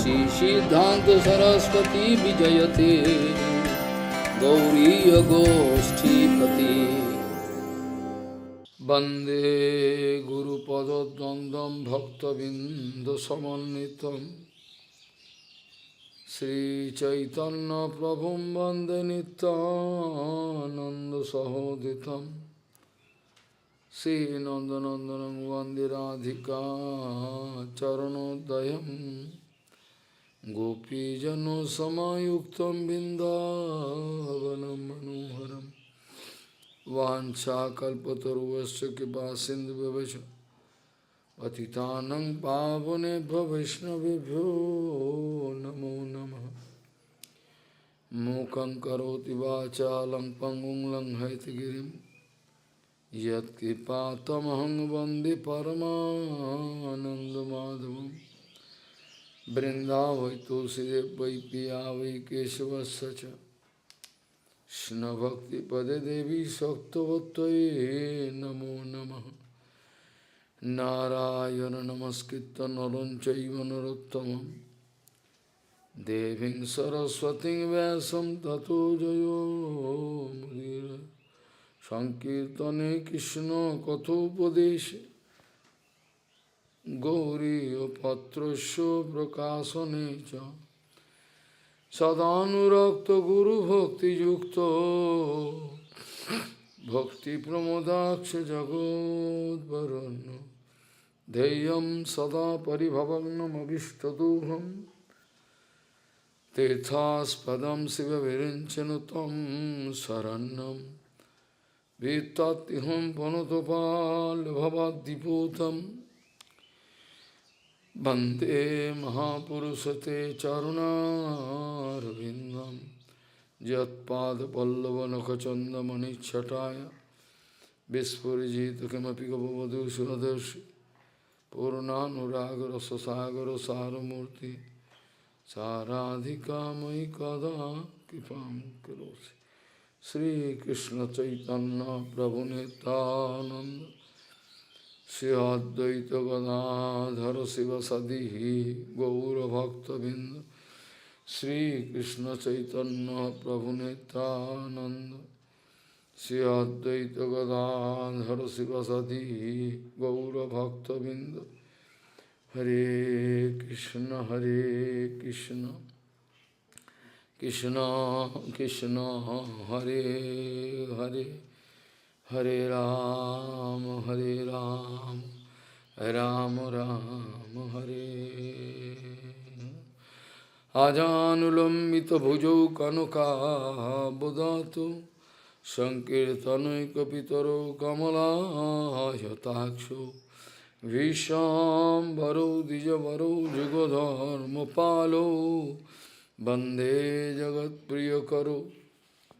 श्री सिद्धांत सरस्वती विजयते गौरीय गोष्ठीपति वंदे गुरुपद्वंद्वं भक्तबिंदुसमन्वितं श्रीचैतन्य प्रभुं वंदे नित्यानन्दसहोदितं श्रीनंदनंदनं वंदे राधिका चरणोदयं गोपीजनसमायुक्तं बिन्दावनं मनोहरं वाञ्छाकल्पतरुश्च कृपासिन्धुभ्यश्च पतितानं पावनेभ्यो वैष्णवेभ्यो नमो नमः। मूकं करोति वाचालं पंगुं लंघयितगिरिं यत्कृपातमहं वन्दे परमानन्दमाधवं। वृंदावै तुलसीदेव वै पिया वै केशवस्य च कृष्णभक्तिपदे देवी सत्त्ववत्त्वये नमो नमः। नारायण नमस्कृत्य नरं चैव नरोत्तमं देवीं सरस्वतीं व्यासं ततो जयो मुदीरये। संकीर्तने कृष्ण कथोपदेशे गौरीयपत्रस्य प्रकाशने च सदानुरक्त गुरुभक्तियुक्तो भक्तिप्रमोदाक्ष जगोद्वरुण्य ध्येयं सदा परिभवग्नमभीष्टदोहं तीर्थास्पदं शिवविरिञ्चनु तं शरणं वित्ततिहं वनतपालभवाद्दिपूतं वन्दे महापुरुषते चरुणारविन्दं यत्पादपल्लवनखचन्दमणिच्छटाय विस्फुरिजित किमपि गपवधू सुरदर्शि पूर्णानुरागरससागरसारमूर्ति साराधिका मयि कदा कृपां करोसि। श्रीकृष्ण चैतन्य प्रभु नित्यानंद श्री अद्वैत गदाधर शिवसदि गौरभक्तबिंद श्रीकृष्ण चैतन्य प्रभु नित्यानंद श्री अद्वैत गदाधर शिवसदि गौरभक्तबिंद। हरे कृष्ण कृष्ण कृष्ण हरे हरे हरे राम राम राम हरे। आजानुलंबित भुजौ कनकाबुदातो संकीर्तनैकपितरो कमलायताक्षो विश्वाम्बरो द्विजवरो जुगधर्मपालो वन्दे जगत्प्रियकरो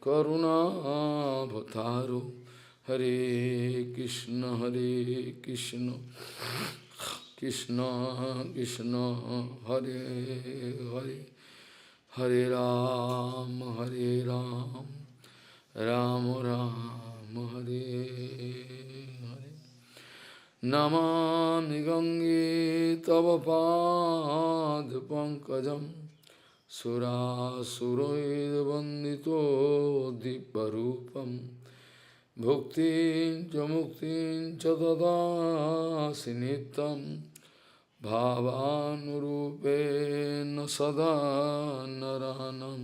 करुणावतारो। हरे कृष्ण कृष्ण कृष्ण हरे हरे हरे राम राम राम हरे हरे। नमामि गंगे तव पादपङ्कजं सुरासुरैर्वन्दितो दिव्यरूपं भुक्तिं च मुक्तिं च ददासि नित्यं भावानुरूपेण सदा नरानं।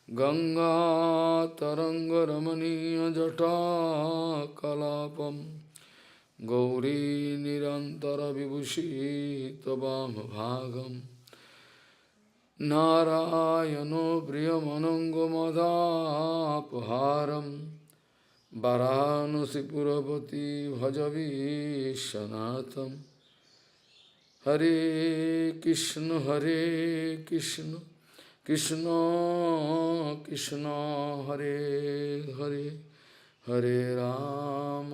गंगातरङ्गरमणीयजटाकलापं गौरी निरन्तरविभूषितवामभागं नारायणो प्रियमनङ्गमदापहारं वाराणसीपुरपति भजवीशनाथं। हरे कृष्ण कृष्ण कृष्ण हरे हरे हरे राम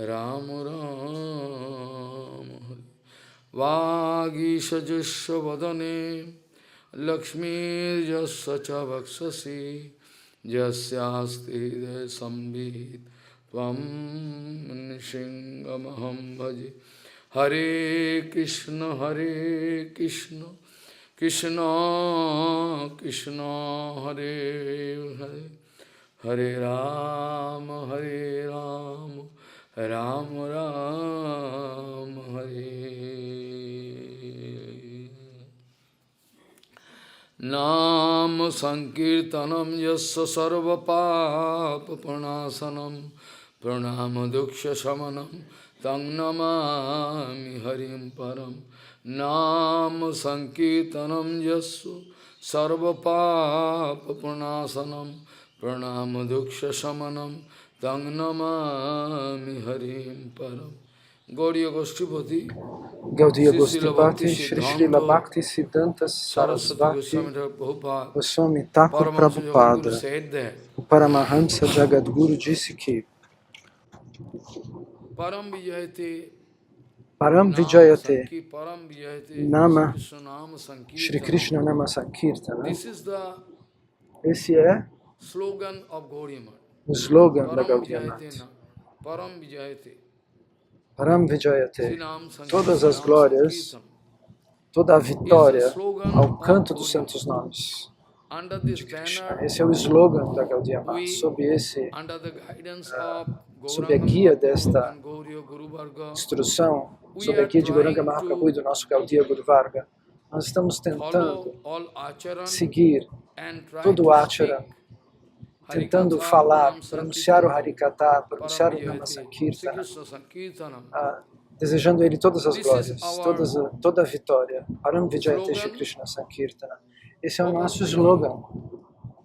राम राम हरे। वागीशजुष्व वदने लक्ष्मीर्यस्य च वक्षसि यस्यास्ति हृदय संवित् त्वं नृसिंहमहं भजे। Hare Krishna, Krishna Krishna, Hare Hare, Hare Rama, Rama Rama, Hare. Nam Sankirtanam Yasya Sarva Papa Panasanam Pranama Duksha Shamanam Tang Namami Harim Param. Nam Sankirtanam Yasya Sarva Papa Panasanam Pranama Duksha Shamanam Tang Namami Harim Param. Gauriya Goshtipati, Gaudiya Goshtipati, Shri Srila Bhakti Siddhanta Sarasvati Goswami Thakur Prabhupada. O Paramahamsa Jagadguru disse que Param Vijayate Nama Shri Krishna Nama Sankirtana. Esse é o slogan da Gaudiya Mata. Param Vijayate, todas as glórias, toda a vitória ao canto dos santos nomes de Krishna. Esse é o slogan da Gaudiya Mata. Sob a guia desta instrução, sob a guia de Gauranga Mahaprabhu e do nosso Gaudiya Guru Varga, nós estamos tentando seguir todo o Acharan, tentando falar, pronunciar o Harikatha, pronunciar o Nama Sankirtana, desejando ele todas as glórias, toda a vitória. Param Vijayate Shri Krishna Sankirtana. Esse é o nosso slogan,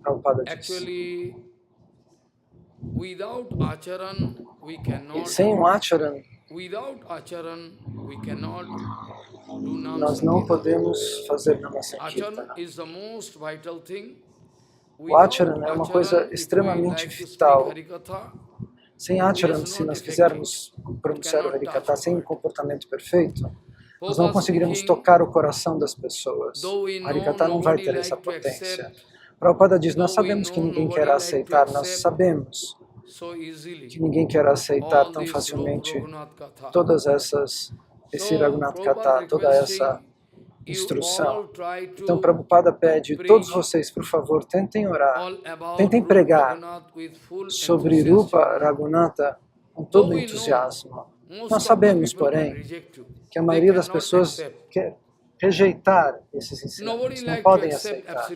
Prabhupada disse. E sem um Acharan, nós não podemos fazer Nama Sankirtana. O Acharan é uma coisa extremamente vital. Sem Acharan, se nós quisermos pronunciar o Harikatha sem um comportamento perfeito, nós não conseguiremos tocar o coração das pessoas. O Harikatha não vai ter essa potência. Prabhupada diz, nós sabemos que ninguém quer aceitar, nós sabemos que ninguém quer aceitar tão facilmente todas esse Raghunath Katha, toda essa instrução. Então, Prabhupada pede, todos vocês, por favor, tentem orar, tentem pregar sobre Rupa Raghunatha com todo entusiasmo. Nós sabemos, porém, que a maioria das pessoas quer rejeitar esses ensinamentos, não podem aceitar.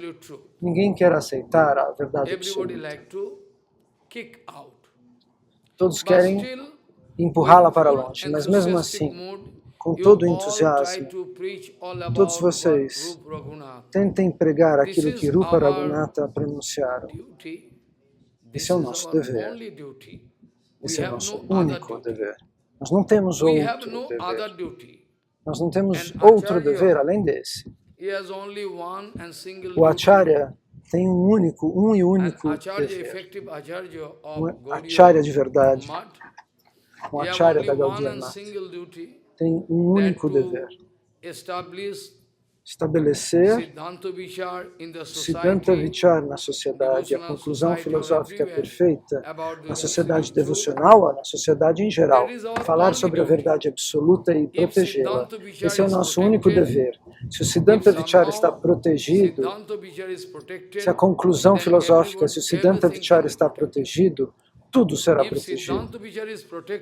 Ninguém quer aceitar a verdade absoluta. Todos querem empurrá-la para longe, mas mesmo assim, com todo o entusiasmo, todos vocês tentem pregar aquilo que Rupa Raghunatha pronunciaram. Esse é o nosso dever. Esse é o nosso único dever. Nós não temos outro dever. Nós não temos outro dever além desse. O Acharya tem um e único dever. Um Acharya de verdade, um Acharya da Gaudiya Mata, tem um único dever: estabelecer Siddhanta Vichar na sociedade, a conclusão filosófica perfeita na sociedade devocional, na sociedade em geral, falar sobre a verdade absoluta e protegê-la. Esse é o nosso único dever. Se o Siddhanta Vichar está protegido, se a conclusão filosófica, se o Siddhanta Vichar está protegido, tudo será protegido.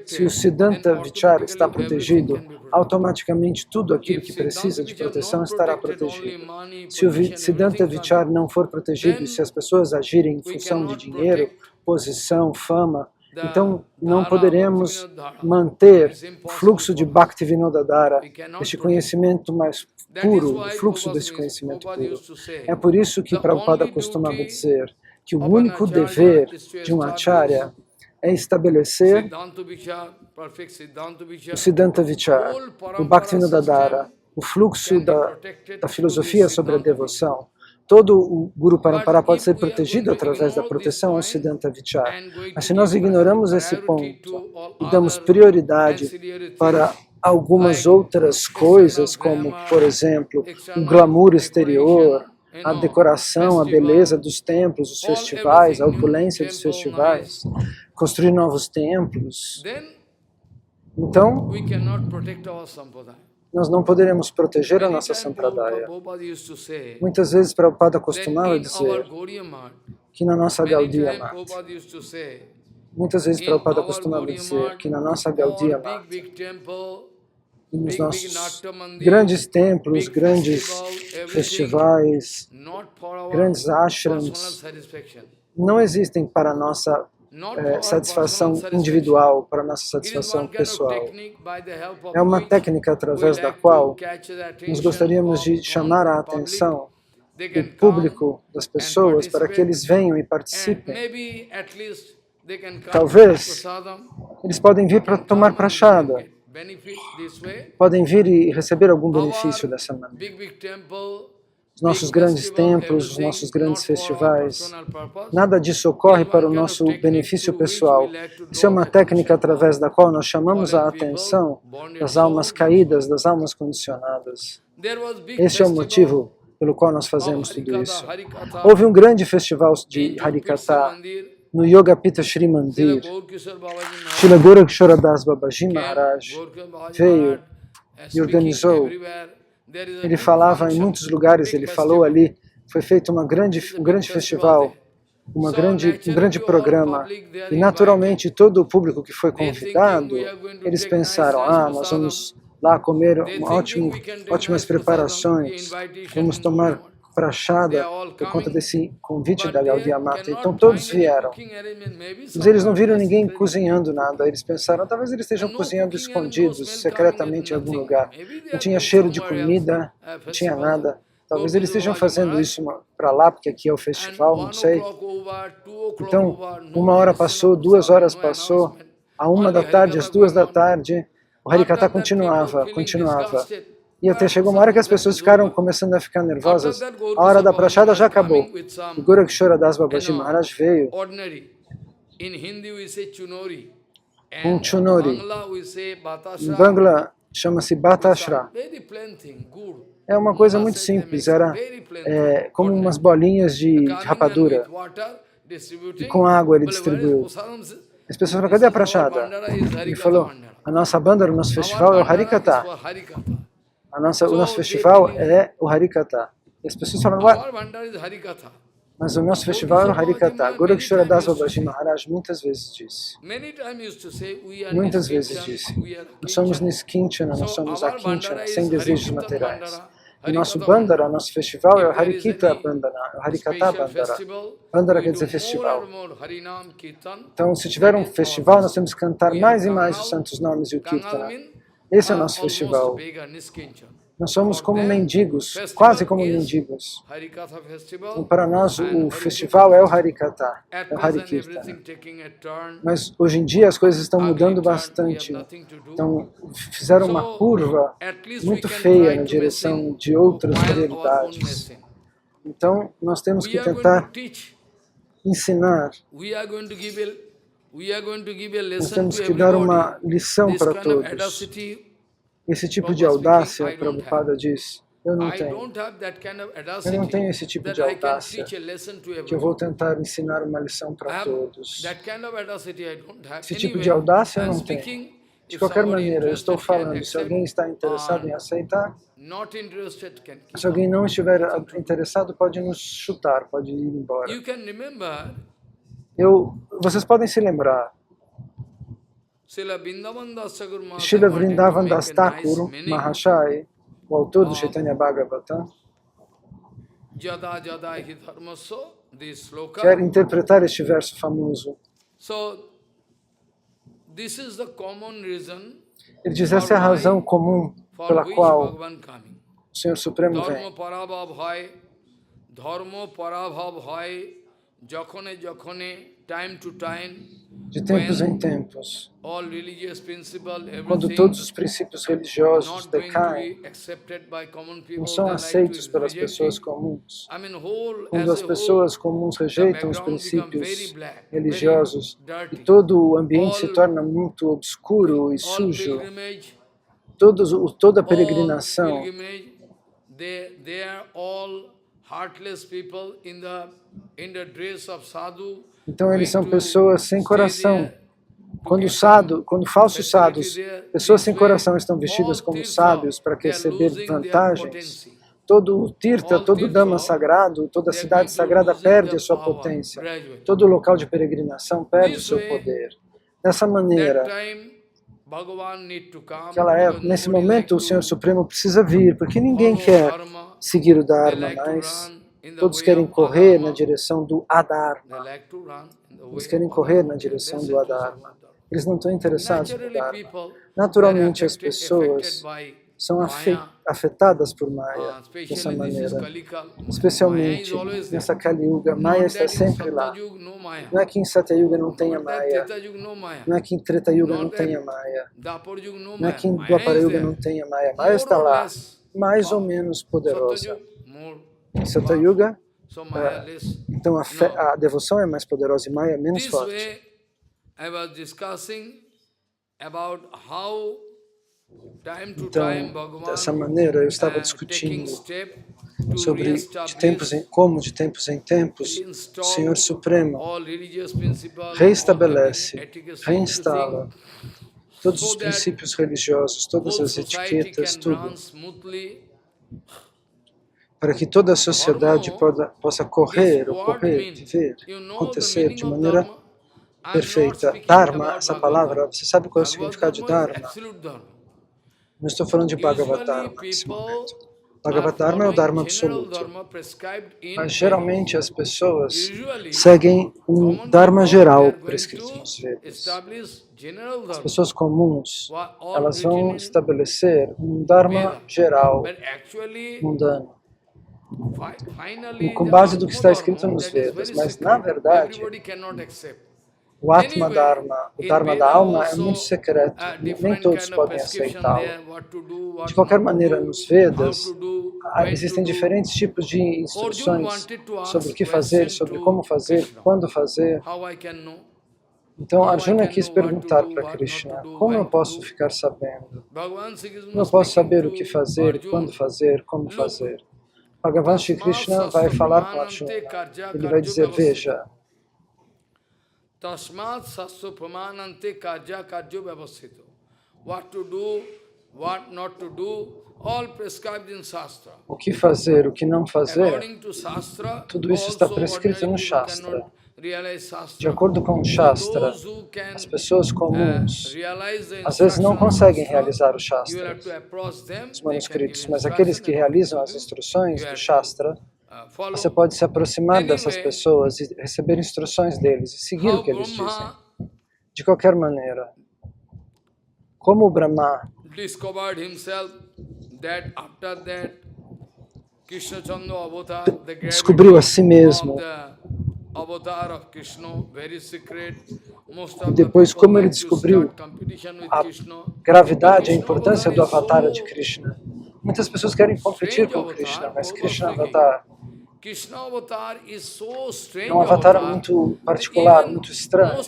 Se o Siddhanta Vichar está protegido, automaticamente tudo aquilo que precisa de proteção estará protegido. Se o Siddhanta Vichar não for protegido e se as pessoas agirem em função de dinheiro, posição, fama, então não poderemos manter o fluxo de Bhaktivinoda Dhara, este conhecimento mais puro, o fluxo desse conhecimento puro. É por isso que Prabhupada costumava dizer que o único dever de um Acharya é estabelecer o Siddhanta Vichar, o Bhaktivinoda Dhara, o fluxo da filosofia sobre a devoção. Todo o Guru Parampara pode ser protegido através da proteção ao Siddhanta Vichar. Mas se nós ignoramos esse ponto e damos prioridade para algumas outras coisas, como, por exemplo, o glamour exterior, a decoração, a beleza dos templos, os festivais, a opulência dos festivais, construir novos templos, Então, we cannot protect our Sampradaya. nós não poderemos proteger a Many nossa times Sampradaya. Prabhupada used to say Muitas vezes Prabhupada that costumava in our dizer Gaudiya Math, que na nossa many Gaudiya times Math, Prabhupada used to say, muitas vezes in Prabhupada our costumava Gaudiya dizer Math, que na nossa all Gaudiya big, Math, big temple, nos big nossos Natya Mandir, grandes templos, big grandes festival, everything, festivais, not for our grandes personal ashrams, satisfaction. não existem para a nossa Not for our satisfação personal satisfaction. individual, para a nossa It is satisfação one kind of pessoal. technique by the help of É uma which técnica we através da like to qual catch the nós attention gostaríamos of de chamar a common public. atenção They do can come público, das and pessoas, para que participate, eles venham e and participem. maybe at least they can come for Talvez prasadam. eles podem vir para Can tomar come and they can prachada, get benefit this way. podem vir e receber algum Our benefício dessa maneira. big temple, Os nossos big grandes festival, templos, os everything nossos not grandes for our festivais, personal purpose. nada disso It ocorre is para o one kind of nosso technique benefício through which we pessoal. like to Isso é draw uma the técnica attention através of da qual nós chamamos a fallen people, atenção bonded das almas souls. caídas, das almas condicionadas. There was big Esse é o festival motivo pelo qual nós of fazemos tudo Harikatha, isso. Harikatha Houve um grande festival de in Jogpitsa Harikatha Mandir. no Yogapita Shri Srila Mandir. Gaurkishore Babaji Srila Maharaj Gorakshora Babaji came, Maharaj Gaurkishore Babaji veio Maharaj e speaking organizou. everywhere. There is a Ele big falava em function, muitos lugares, big ele falou festival. ali. Foi feito um grande festival, there. um So grande naturally all programa. public they are E invited. naturalmente todo o público que foi They thinking convidado, we are going to eles take nice pensaram, nós prasadam. vamos lá comer They thinking we can take ótimas nice prasadam. preparações, Invitation vamos in tomar Gaudiya Math. They prachada are all por conta coming, desse convite but da they Gaudiya Mata. Então cannot todos find any vieram. cooking arrangement. Maybe Mas eles não somewhere viram they are ninguém secretly cozinhando nada. Eles pensaram, talvez eles estejam and no cozinhando cooking and no escondidos, smell coming and secretamente em algum nothing. lugar. Maybe they Não are tinha doing cheiro de somewhere else comida, a não tinha festival. nada. Talvez eles Gaurkishore estejam Babaji fazendo Maharaj. isso para lá, porque aqui é o And festival, não 1 sei. o'clock over, 2 o'clock Então, over, no uma hora mention passou, of 2 prasadam, horas no passou, announcement. a 1 Only da tarde, às Harikatha 2 going da on. tarde, o After Harikata that, people continuava. feeling disgusted. E até Where chegou uma hora que as prasadam pessoas is ficaram over. começando a ficar After nervosas. that, A hora Gaurkishore da Babaji prachada já Maharaj acabou. coming with E some, Gorakshora Das Babaji Maharaj veio ordinary. In Hindi we say chunori. com And chunori. Bangla we say Em batashra. Bangla chama-se With some Batashra. very plain thing, good. É uma coisa Mullah muito said they simples, make some era very plain thing, como ordinary. umas bolinhas de Coming and rapadura. with water, E distributing. com água ele But where is distribuiu. prasadam? As pessoas falaram, This cadê a is our prachada? Bandara is Ele Harikatha falou, Bandara. a nossa banda, o nosso Our festival é o Bandara is Harikata. for Harikatha. O nosso So they festival believe é o Harikata. E as pessoas falaram, ué, our Bandara is Harikatha. mas o nosso festival é o Gaurkishore Babaji Harikata. Maharaj Gorakshora many Das times used to Babaji say. Maharaj muitas vezes disse. Many times used to say, we are Muitas vezes Niskinchan, disse. we are Nós somos Kinchan. Niskinchana, nós So somos a our Kinchana, Bandara sem is desejos Harikirtan materiais. Bandara, E nosso Harikatha Bandara, Bandara. nosso festival é o If there is Harikita any Bandara, o Harikata special Bandara. festival, Bandara we quer do dizer more festival. and more Harinam Kirtan. Então, se tiver um That is our festival, nós festival. temos que cantar We are mais e mais os Kangal. santos nomes e o Kangal Kirtana. means Esse é o nosso almost festival. beggar, Niskinchan. Nós somos For como them, mendigos, festival quase como is mendigos. Harikatha festival Então, para nós, and o Harikirtan festival é o festival. Harikata, At é o present, Harikirtana. everything taking a turn, Mas hoje em dia as coisas estão ugly mudando turn, we have bastante. nothing to do. Então, fizeram uma So, curva at least we muito can feia try na to direção listen de outras while our own prioridades. messing. Então, nós temos We que are going to tentar teach. ensinar, We are going to give a nós lesson temos to que dar everybody. uma lição This para kind of todos. audacity, Esse tipo de Prabhupada audácia, speaking, I don't Prabhupada diz, eu não I tenho. don't have that kind of Eu não audacity tenho esse tipo that de I can audácia teach a lesson to que eu everyone. vou tentar ensinar uma lição I para have todos. that kind of audacity I don't have. Esse tipo Anyway, de audácia eu I'm não tenho. speaking. De If qualquer somebody maneira, eu estou interested can falando. Se accept, alguém está interessado em aceitar, not interested can keep se alguém on. não estiver interessado, pode nos chutar, pode ir embora. You can remember Vocês podem se lembrar, Srila Vrindavan Das Thakur Maharaj Srila wanted to Vrindavan make Das a nice Thakur meaning. Mahashai, o autor do of Chaitanya Bhagavatam, Jada Jada Hi Dharmasya, this sloka. quer interpretar este verso famoso. So, this is the common reason Ele diz, essa é a razão comum for pela which qual Bhagavan coming. o Senhor Supremo Dharma vem. parabhav hai, jakhone jakhone, time to time, De tempos when em tempos, all religious principles, quando everything todos os princípios religiosos not going to decaem, be accepted by common people, não são they like aceitos to pelas reject pessoas it. comuns. I mean, whole, Quando as as a pessoas whole, comuns the rejeitam os background become very princípios black, religiosos very e dirty. todo o ambiente se All- torna muito obscuro e All sujo, pilgrimage, toda a all peregrinação, pilgrimage, they are all heartless people in the dress of sadhu. então eles são going to pessoas sem stay coração, there quando falsos sadhus, pessoas sem coração estão vestidas como sábios para receber vantagens, todo o tirtha, todo o dhamma sagrado, toda a cidade sagrada perde a sua potência. Todo o local de peregrinação perde o seu poder. Dessa maneira, nesse momento o Senhor Supremo precisa vir, porque ninguém quer seguir o Dharma, mas todos querem correr na direção do Adharma. Eles querem correr na direção do Adharma. Eles não estão interessados no Dharma. Naturalmente, as pessoas são afetadas por Maya dessa maneira. Especialmente nessa Kali Yuga, Maya está sempre lá. Não é que em Satya Yuga não tenha Maya. Não é que em Treta Yuga não tenha Maya. Não é que em Dwapara Yuga não tenha Maya. Maya está lá, mais ou menos poderosa. Em Satya Yuga, então a devoção é mais poderosa e Maya é menos forte. Então, dessa maneira, eu estava discutindo sobre como de tempos em tempos o Senhor Supremo reestabelece, reinstala todos os princípios religiosos, todas as etiquetas, tudo, para que toda a sociedade possa correr, viver, acontecer de maneira perfeita. Dharma, essa palavra, você sabe qual é o significado de Dharma? Não estou falando de Bhagavad-dharma nesse momento. Bhagavad-dharma é o Dharma absoluto. Mas geralmente as pessoas seguem um Dharma geral prescrito nos Vedas. As pessoas comuns, elas vão estabelecer um Dharma geral, mundano, com base do que está escrito nos Vedas. Mas, na verdade, o Atma Dharma, o Dharma da alma, é muito secreto, nem todos podem aceitá-lo. De qualquer maneira, nos Vedas, existem diferentes tipos de instruções sobre o que fazer, sobre como fazer, quando fazer. Então, Arjuna quis perguntar para Krishna, como eu posso ficar sabendo? Como eu posso saber o que fazer, quando fazer, como fazer? Bhagavan Shri Krishna vai falar com Arjuna. Ele vai dizer, veja, Tasmat sasso pramanante karja karjo vyavasthito. What to do, what not to do, all prescribed in Shastra. O que fazer, o que não fazer, tudo isso está prescrito no Shastra. De acordo com o Shastra, as pessoas comuns às vezes não conseguem realizar o Shastra, os manuscritos, mas aqueles que realizam as instruções do Shastra, você pode se aproximar dessas pessoas e receber instruções deles e seguir o que eles dizem. De qualquer maneira, como o Brahma descobriu a si mesmo, e depois como ele descobriu a gravidade, a importância do Avatara de Krishna. Muitas pessoas querem competir com Krishna, mas Krishna Avatar é um avatar muito particular, muito estranho.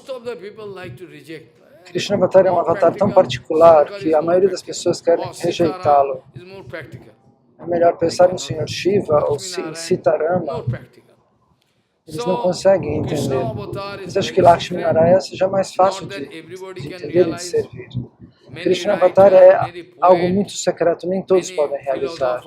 Krishna Avatar é um avatar tão particular que a maioria das pessoas querem rejeitá-lo. É melhor pensar no Senhor Shiva ou em Sitarama. Eles não conseguem entender. Mas acho que Lakshmi Narayana seja mais fácil de entender e de servir. Krishna Avatar é algo muito secreto, nem todos podem realizar.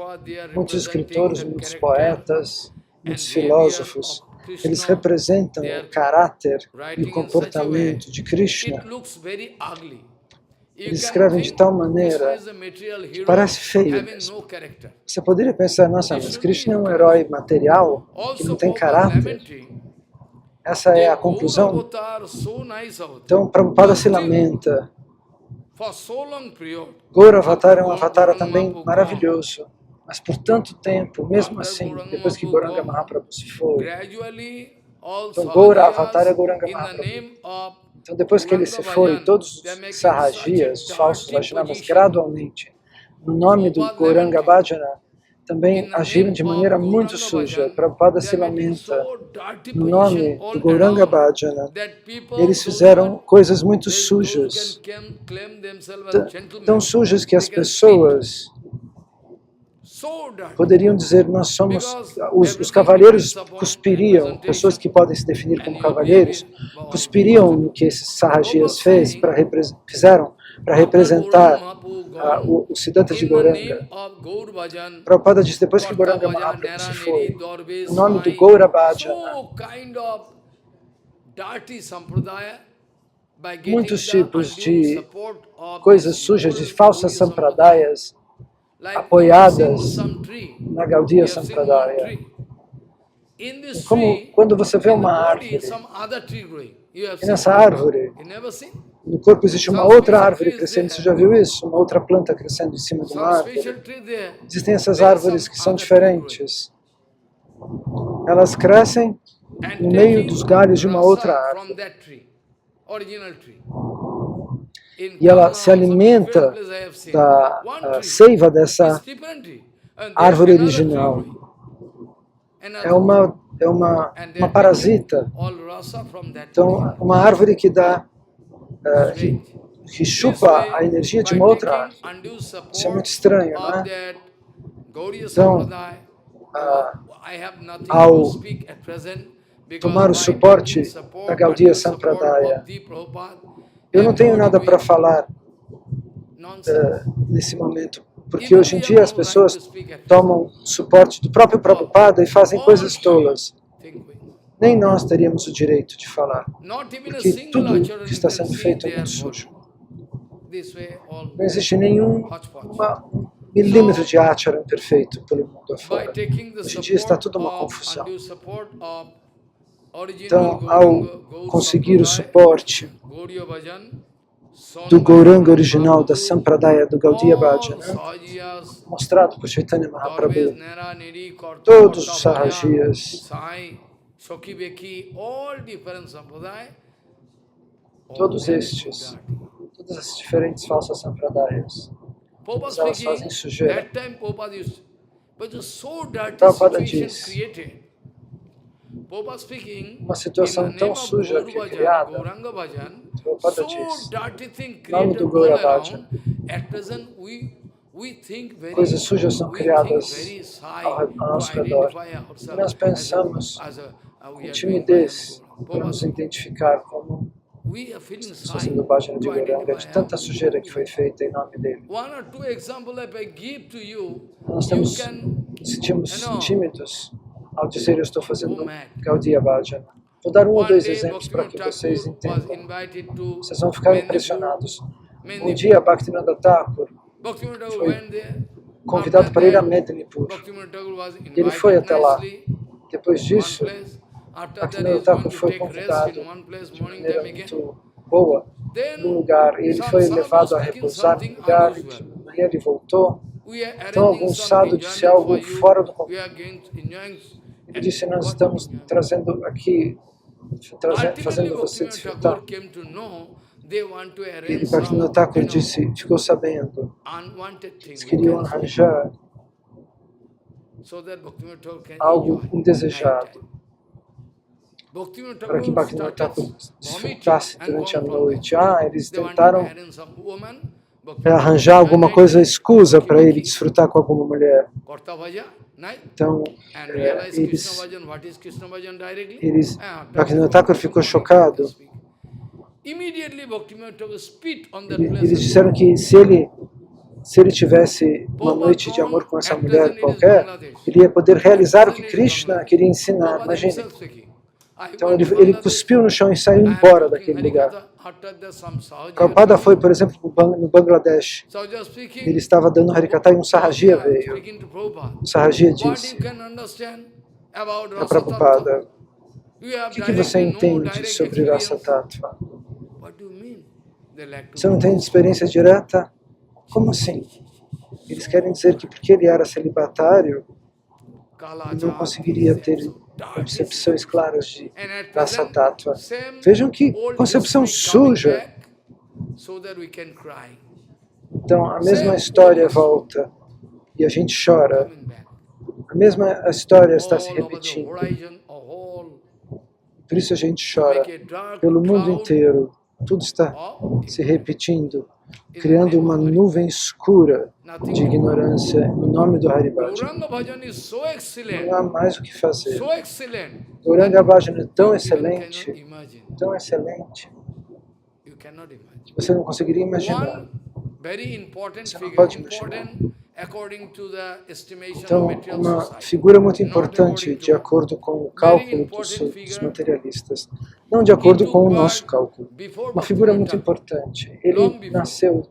Muitos escritores, muitos poetas, muitos filósofos, eles representam o caráter e o comportamento de Krishna. Eles escrevem de tal maneira que parece feio mesmo. Você poderia pensar, nossa, mas Krishna é um herói material que não tem caráter. Essa é a conclusão. Então, Prabhupada se lamenta. Gaura Avatar é um avatar também maravilhoso, mas por tanto tempo, mesmo assim, depois que Gauranga Mahaprabhu se foi, então Gaura Avatar é Gauranga Mahaprabhu. Então depois que ele se foi, todos os sarrajias, os falsos Vaishnavas, gradualmente, no nome do Gauranga Bhajana, também agiram de maneira muito suja. Prabhupada se lamenta. No nome do Gauranga Bhajana, eles fizeram coisas muito sujas. Tão sujas que as pessoas poderiam dizer, nós somos, os cavalheiros cuspiriam, pessoas que podem se definir como cavalheiros, cuspiriam no que esses sarrajias fizeram para representar o Siddhanta de Gauranga. Prabhupada disse, depois que Gauranga Mahaprabhu se foi, o nome do Gaura Bhajana, muitos tipos de coisas sujas, de falsas sampradayas, apoiadas na Gaudiya Sampradaya. Como quando você vê uma árvore, e nessa árvore, no corpo existe uma outra árvore crescendo, você já viu isso? Uma outra planta crescendo em cima de uma árvore. Existem essas árvores que são diferentes. Elas crescem no meio dos galhos de uma outra árvore. E ela se alimenta da seiva dessa árvore original. É uma parasita. Então, uma árvore que dá, que chupa a energia de uma outra árvore. Isso é muito estranho, não é? Então, ao tomar o suporte da Gaudiya Sampradaya, eu não tenho nada para falar nesse momento, porque hoje em dia as pessoas tomam suporte do próprio Prabhupada e fazem coisas tolas. Nem nós teríamos o direito de falar, porque tudo que está sendo feito é muito sujo. Não existe nenhum milímetro de acharan perfeito pelo mundo afora. Hoje em dia está tudo uma confusão. Então, ao conseguir o suporte do Gauranga original, da Sampradaya do Gaudiya Bhajana, mostrado por Chaitanya Mahaprabhu, todos os sarrajias, todas as diferentes falsas sampradayas, elas fazem sujeira. Prabhupada diz, uma situação tão suja que é criada, Prabhupada diz, no nome do Gaura Bhajana, coisas sujas são criadas ao nosso redor. E nós pensamos com timidez para nos identificar como estamos fazendo Bhajana de Gauranga, de tanta sujeira que foi feita em nome dele. Nós nos sentimos tímidos ao dizer eu estou fazendo Gaudiya Bhajana. Vou dar um ou dois exemplos para que vocês entendam. Vocês vão ficar impressionados. Um dia, Bhaktivinoda Thakur foi convidado para ir a Medinipur. Ele foi até lá. Depois disso, Bhaktivinoda Thakur foi convidado de maneira muito boa num lugar. E ele foi levado a repousar no lugar, e de manhã ele voltou. Então, algum sadhu disse algo fora do contexto. Ele disse, nós estamos trazendo aqui, fazendo você desfrutar. E Bhaktivinoda Thakur disse, ficou sabendo, eles queriam arranjar algo indesejado para que Bhaktivinoda Thakur desfrutasse durante a noite. Eles tentaram arranjar alguma coisa escusa para ele desfrutar com alguma mulher. Então, Bhaktivinoda Thakur ficou chocado. Eles disseram que se ele tivesse uma noite de amor com essa mulher qualquer, ele ia poder realizar o que Krishna queria ensinar. Imagine. Então ele cuspiu no chão e saiu embora daquele lugar. Prabhupada foi, por exemplo, no Bangladesh. Ele estava dando Harikatha e um sarrajia veio. O sarrajia disse a Prabhupada, o que você entende sobre Rasa Tattva? Você não tem experiência direta? Como assim? Eles querem dizer que porque ele era celibatário, ele não conseguiria ter concepções claras de Rasa Tattva. Vejam que concepção suja. Então, a mesma história volta e a gente chora. A mesma história está se repetindo. Por isso a gente chora. Pelo mundo inteiro, tudo está se repetindo. criando uma nuvem escura de ignorância em nome do Haribhajan. Não há mais o que fazer. Gauranga Bhajan é tão excelente, que você não conseguiria imaginar. Você não pode imaginar. Então, uma figura muito importante de acordo com o cálculo dos materialistas, não de acordo com o nosso cálculo. Uma figura muito importante. Ele nasceu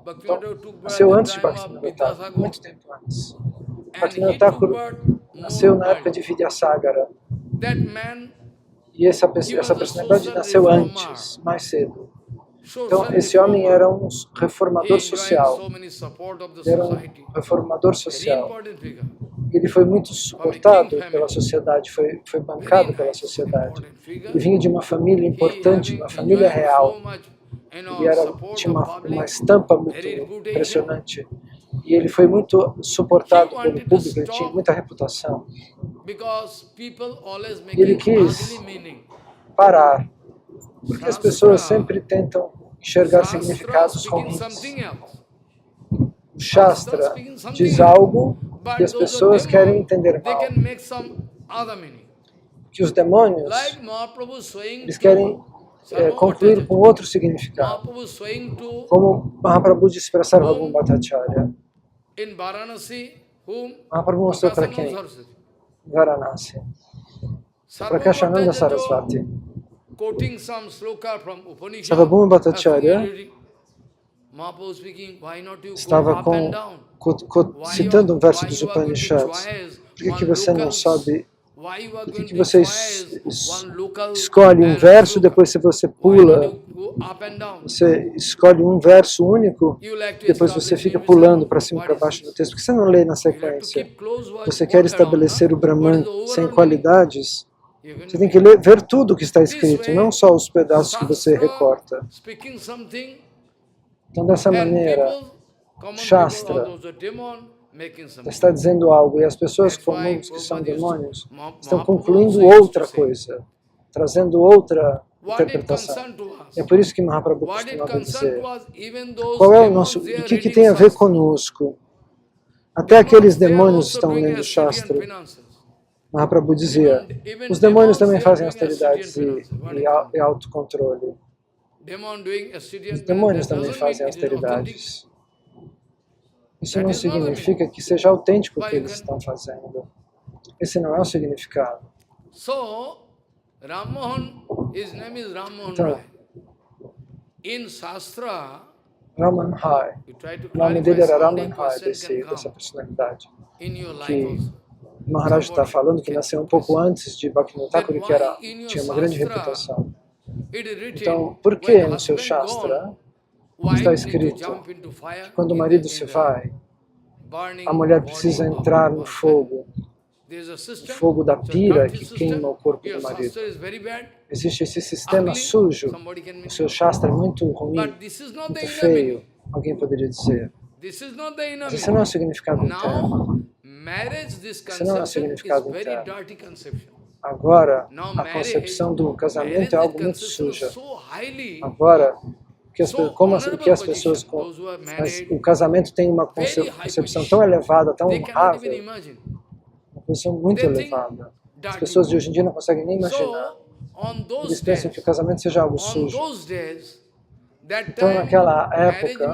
antes de Bhaktivinoda Thakur, muito tempo antes. Bhaktivinoda Thakur nasceu na época de Vidyasagara. E essa personalidade nasceu antes, mais cedo. Então, esse homem era um reformador social. Ele foi muito suportado pela sociedade, foi bancado pela sociedade. Ele vinha de uma família importante, uma família real. E tinha uma estampa muito impressionante. E ele foi muito suportado pelo público, ele tinha muita reputação. E ele quis parar. Porque as pessoas sempre tentam enxergar significados ruins. O Shastra diz algo e as pessoas querem entender mal. Que os demônios, eles querem concluir com outro significado. Como Mahaprabhu disse para Sarvabhauma Bhattacharya. Mahaprabhu mostrou para quem? Varanasi. Para Kashananda Sarasvati. Sarvabhauma Bhattacharya estava citando um verso dos Upanishads. Por que você não sabe? Por que você escolhe um verso, depois você pula? Você escolhe um verso único, depois você fica pulando para cima e para baixo do texto. Por que você não lê na sequência? Você quer estabelecer o Brahman sem qualidades? Você tem que ver tudo o que está escrito, não só os pedaços que você recorta. Então, dessa maneira, Shastra está dizendo algo, e as pessoas comuns que são demônios estão concluindo outra coisa, trazendo outra interpretação. É por isso que Mahaprabhu costumava dizer, qual é o nosso, o que tem a ver conosco? Até aqueles demônios estão lendo Shastra. Mahaprabhu dizia, os demônios também fazem austeridades e autocontrole. Os demônios também fazem austeridades. Isso não significa que seja autêntico o que eles estão fazendo. Esse não é o significado. Então, Raman Rai, o nome dele era Raman Rai, dessa personalidade, que Maharaj está falando que nasceu um pouco antes de Bhaktivinoda Thakur, que tinha uma grande reputação. Então, por que no seu Shastra está escrito que quando o marido se vai, a mulher precisa entrar no fogo, o fogo da pira que queima o corpo do marido? Existe esse sistema sujo. O seu Shastra é muito ruim, muito feio, alguém poderia dizer. Mas esse não é o significado interno. Esse não é o significado interno. Agora, a concepção do casamento é algo muito suja. Agora, o casamento tem uma concepção tão elevada, tão honrável, uma posição muito elevada. As pessoas de hoje em dia não conseguem nem imaginar. Eles pensam que o casamento seja algo sujo. Então, naquela época,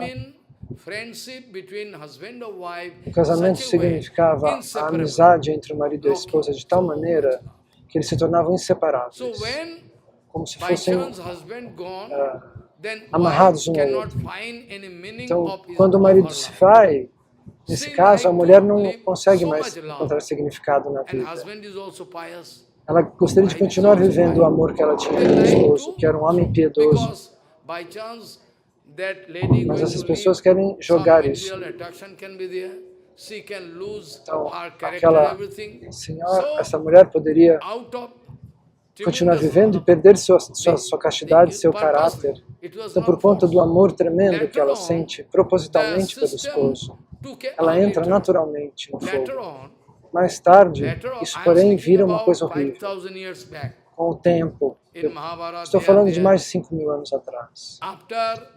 o casamento significava a amizade entre o marido e a esposa de tal maneira que eles se tornavam inseparáveis, como se fossem amarrados um ao outro. Então, quando o marido se vai, nesse caso, a mulher não consegue mais encontrar significado na vida. Ela gostaria de continuar vivendo o amor que ela tinha pelo esposo, que era um homem piedoso. Mas essas pessoas querem jogar isso. Então, aquela senhora, essa mulher poderia continuar vivendo e perder sua castidade, seu caráter. Então, por conta do amor tremendo que ela sente propositalmente pelo esposo, ela entra naturalmente no fogo. Mais tarde, isso porém vira uma coisa horrível. Com o tempo, Estou falando de mais de 5.000 anos atrás.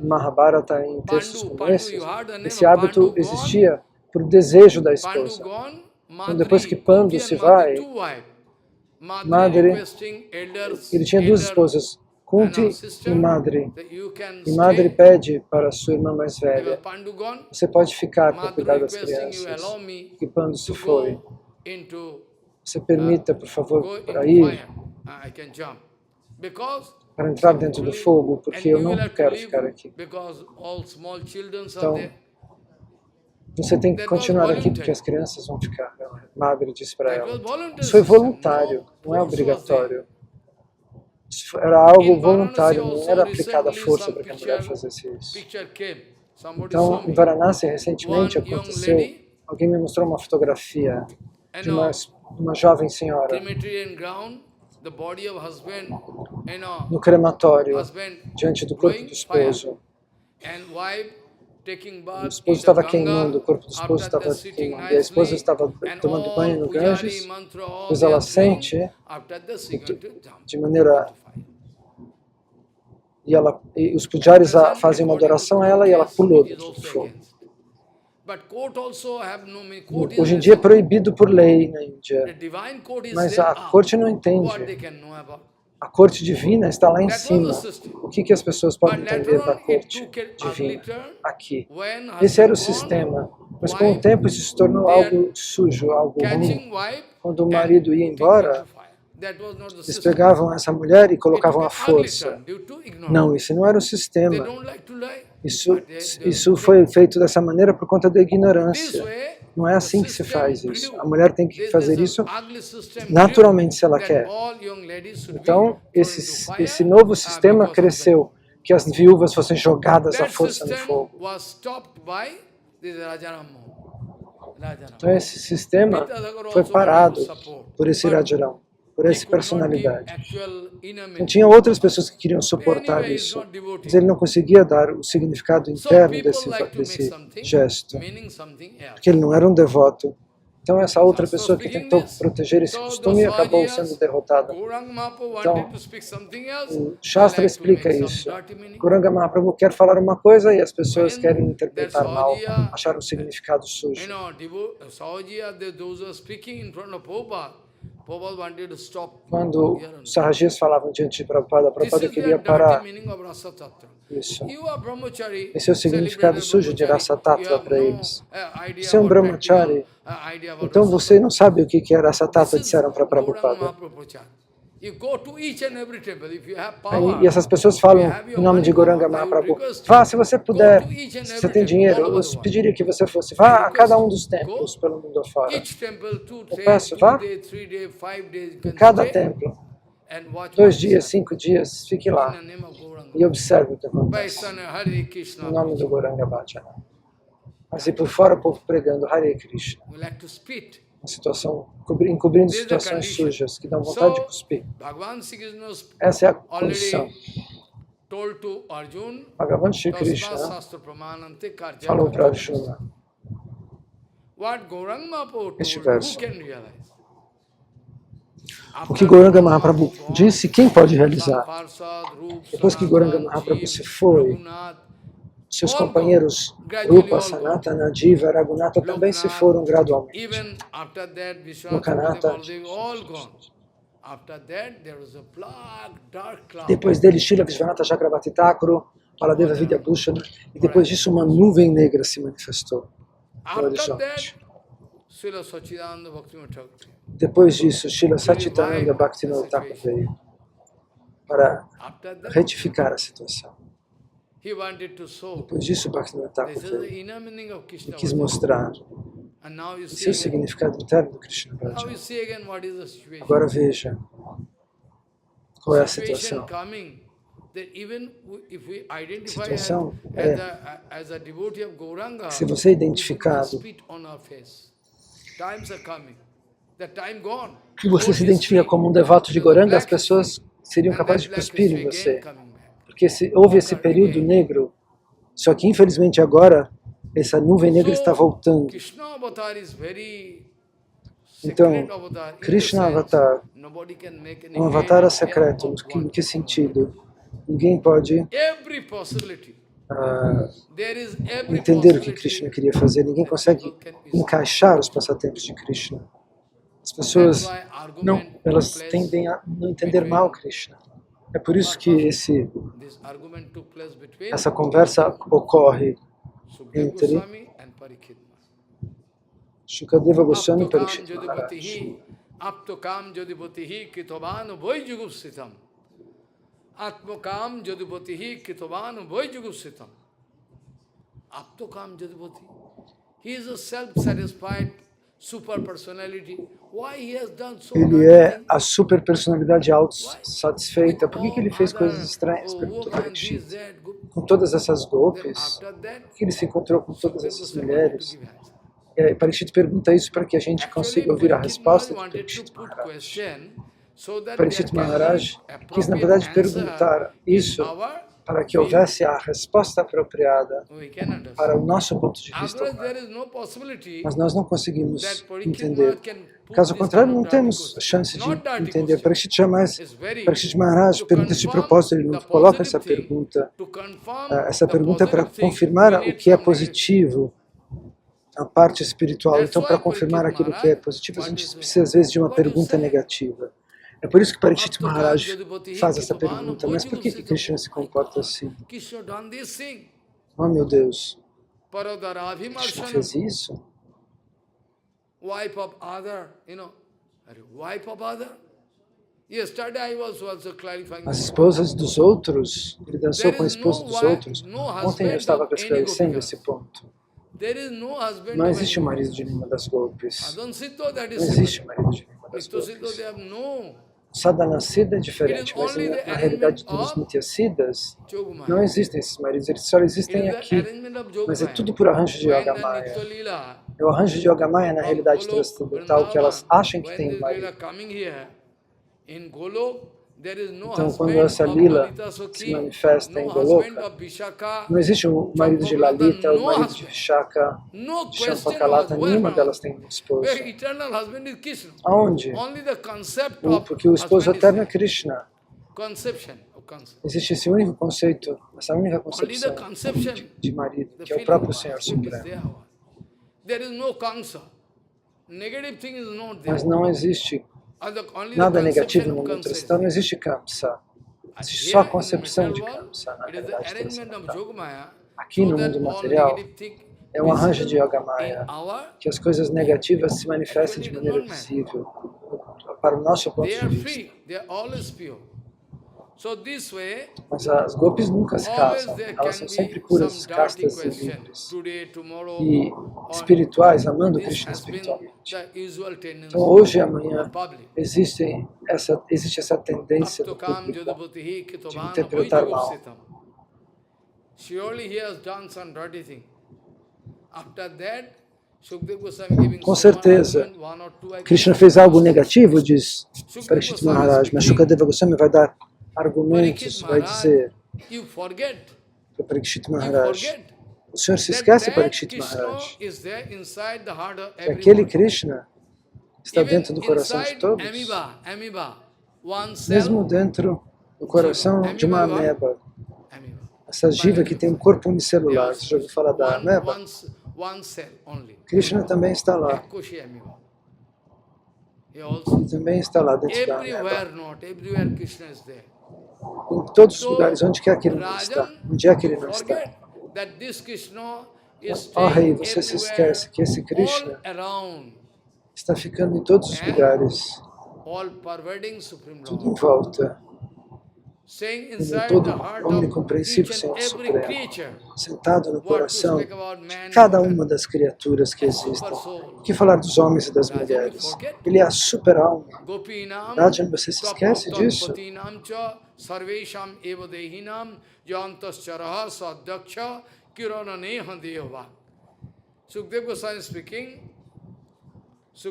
Mahabharata, em textos como esse hábito existia por desejo da esposa. Então, depois que Pandu se vai, Madri, ele tinha duas esposas, Kunti e Madri. E Madri pede para sua irmã mais velha, você pode ficar para cuidar das crianças, porque Pandu se foi. Você permita, por favor, para ir, para entrar dentro do fogo, porque eu não quero ficar aqui. Então, você tem que continuar aqui, porque as crianças vão ficar. Madre disse para ela. Isso foi voluntário, não é obrigatório. Isso era algo voluntário, não era aplicada a força para que a mulher fizesse isso. Então, em Varanasi, recentemente aconteceu, alguém me mostrou uma fotografia de uma jovem senhora no crematório, diante do corpo do esposo. O esposo estava queimando, o corpo do esposo estava queimando, e a esposa estava tomando banho no Ganges, pois ela sente de maneira... E os pujaris fazem uma adoração a ela e ela pulou dentro do fogo. Hoje em dia é proibido por lei na Índia, mas a corte não entende. A corte divina está lá em cima. O que as pessoas podem entender da corte divina? Aqui. Esse era o sistema. Mas com o tempo isso se tornou algo sujo, algo ruim. Quando o marido ia embora, eles pegavam essa mulher e colocavam à força. Não, isso não era o sistema. Isso foi feito dessa maneira por conta da ignorância. Não é assim que se faz isso. A mulher tem que fazer isso naturalmente, se ela quer. Então, esse novo sistema cresceu, que as viúvas fossem jogadas à força no fogo. Então, esse sistema foi parado por esse Rajaram, por essa personalidade. Então, tinha outras pessoas que queriam suportar isso, mas ele não conseguia dar o significado interno desse gesto, porque ele não era um devoto. Então, essa outra pessoa que tentou proteger esse costume acabou sendo derrotada. Então, o Shastra explica isso. Gauranga Mahaprabhu quer falar uma coisa e as pessoas querem interpretar mal, achar um significado sujo. Quando os Sahajis falavam diante de Prabhupada, Prabhupada queria parar. Isso. Esse é o significado sujo de Rasa Tattva para eles. Você é um brahmachari, então você não sabe o que é Rasa Tattva, disseram para Prabhupada. E essas pessoas falam em nome de Gauranga Mahaprabhu. Vá, se você puder, se você tem dinheiro, eu pediria que você fosse. Vá a cada um dos templos pelo mundo afora. Eu peço, vá em cada templo. 2 dias, 5 dias, fique lá e observe o que acontece. Em nome do Gauranga Bhajana. Mas e por fora o povo pregando Hare Krishna. Uma situação, encobrindo situações sujas que dão vontade de cuspir. Essa é a condição. Bhagavan Shri Krishna falou para Arjuna este verso. O que Gauranga Mahaprabhu disse, quem pode realizar? Depois que Gauranga Mahaprabhu se foi, seus companheiros Rupa, Sanatana, Jiva, Raghunatha também se foram gradualmente. Lokanatha. Depois dele, Srila Vishwanatha Chakravarti Thakura, Baladeva Vidya Bhushana, e depois disso uma nuvem negra se manifestou no horizonte. Depois disso, Srila Satchidananda Bhaktivinoda Thakur veio para retificar a situação. Depois disso, Bhaktivinoda Thakur veio e quis mostrar esse é o significado interno do Krishna Bhajana. Agora veja qual é a situação. A situação é que se você é identificado, que você se identifica como um devoto de Gauranga, as pessoas seriam capazes de cuspir em você. Porque houve esse período negro, só que infelizmente agora essa nuvem negra está voltando. Então, Krishna Avatar, um avatar secreto, em que sentido? Ninguém pode entender o que Krishna queria fazer, ninguém consegue encaixar os passatempos de Krishna. As pessoas elas tendem a não entender mal Krishna. É por isso que essa conversa ocorre entre Shukadeva Goswami e Parikshit Maharaj. Aptokam jadipatihi kitovanu bhaijugupsitam. Atmakam jadipatihi kitovanu bhaijugupsitam. Aptokam jadipati. He is a self-satisfied super personality. Why he has done so Ele many é things? a super personalidade autossatisfeita. Por que ele fez coisas estranhas? Perguntou Parikshit. Com todas essas golpes, por que ele se encontrou com todas essas mulheres? Parikshit pergunta isso para que a gente consiga ouvir a resposta de Parikshit Maharaj. Parikshit Maharaj quis, na verdade, perguntar isso para que houvesse a resposta apropriada para o nosso ponto de vista humano. Mas nós não conseguimos entender. Caso contrário, não temos chance de entender. Parikshit Maharaj pergunta de propósito, ele não coloca essa pergunta. Essa pergunta é para confirmar o que é positivo, a parte espiritual. Então, para confirmar aquilo que é positivo, a gente precisa, às vezes, de uma pergunta negativa. É por isso que Parikshit Maharaj faz essa pergunta. Mas por que Krishna se comporta assim? Oh, meu Deus! Krishna fez isso? As esposas dos outros, ele dançou com a esposa dos outros. Ontem eu estava esclarecendo esse ponto. Não existe o marido de nenhuma das golpes. Não existe o marido de nenhuma das golpes. Sadhanasiddha é diferente, mas na realidade dos Nityasiddhas não existem esses maridos, eles só existem aqui. Mas é tudo por arranjo de Yogamaya. É o arranjo de Yogamaya na realidade transcendental que elas acham que tem um marido. Então, quando essa lila se manifesta em Goloka, não existe o marido de Lalita, o marido de Vishaka, de Champakalata, nenhuma delas tem um esposo. Aonde? Porque o esposo eterno é Krishna. Existe esse único conceito, essa única concepção de marido, que é o próprio Senhor Supremo. Mas não existe nada negativo no mundo transcendental, não existe Kamsa. Existe só a concepção de Kamsa na realidade transcendental. Aqui no mundo material, é um arranjo de Yogamaya, que as coisas negativas se manifestem de maneira visível, para o nosso ponto de vista. Mas as golpes nunca se casam, elas são sempre puras, castas e livres. E espirituais, amando Krishna espiritualmente. Então hoje e amanhã existe essa tendência do público de interpretar mal. Com certeza, Krishna fez algo negativo, diz Parikshit Maharaj, mas Shukadeva Goswami vai dar argumentos, vai dizer para Parikshit Maharaj, o Senhor se esquece, Parikshit Maharaj, que aquele Krishna está dentro do coração de todos, mesmo dentro do coração de uma ameba, essa jiva que tem um corpo unicelular. Você já ouviu falar da ameba? Krishna também está lá. Ele também está lá dentro da ameba. Em todos os lugares, onde quer que ele não está. Onde é que ele não está? Oh Rei, você se esquece que esse Krishna está ficando em todos os lugares, tudo em volta. Ele é todo omnicompreensível, Senhor Supremo, sentado no coração de cada uma das criaturas que existem. O que falar dos homens e das mulheres? Ele é a super-alma. Rajan, você se esquece disso?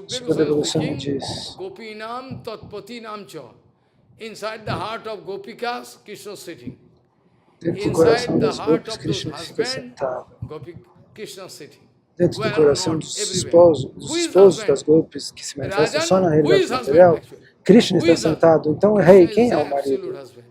Shukadeva Goswami diz: inside the heart of Gopikas, Krishna sitting. Dentro do coração das Gopis, Krishna fica sentado. Krishna sitting. dentro do Well, coração not dos everywhere. esposos Who is das husband? golpes que se manifestam só na Rajan, who realidade is husband material, actually? Krishna Who está is husband? sentado. Então, Krishna rei, is quem the é o absolute marido? husband.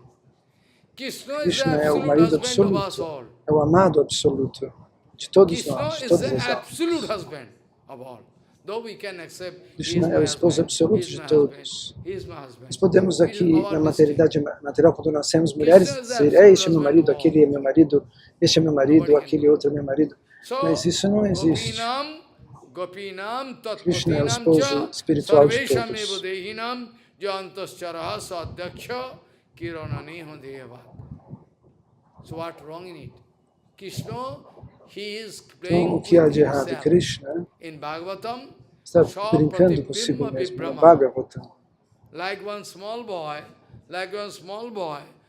Krishna is the Krishna é o absolute marido husband of us absoluto, all. é o amado absoluto de todos Krishna nós, de is todas the as absolute almas. husband of all. Though we can accept he is Krishna é o my esposo husband, he absoluto is de my husband, todos. he is my husband. Nós podemos It is aqui, our na mistake. materialidade material, quando nós temos mulheres, Krishna is the dizer, absolute este é meu husband marido, of all. aquele é meu marido, este é meu marido, Nobody can aquele do outro é meu marido. Mas So, isso não existe. Gopinam Krishna é o tatpatinam esposo cha espiritual de sarvesham todos. eva dehinam jantascharaha sadhyaksha kiranani hundeva. So what wrong in it? Krishna, he is playing Então, o que há with de errado? himself. Krishna In Bhagavatam, está Sha brincando consigo Pratibhirma mesmo. No Vibrama. Bhagavatam, Like one small boy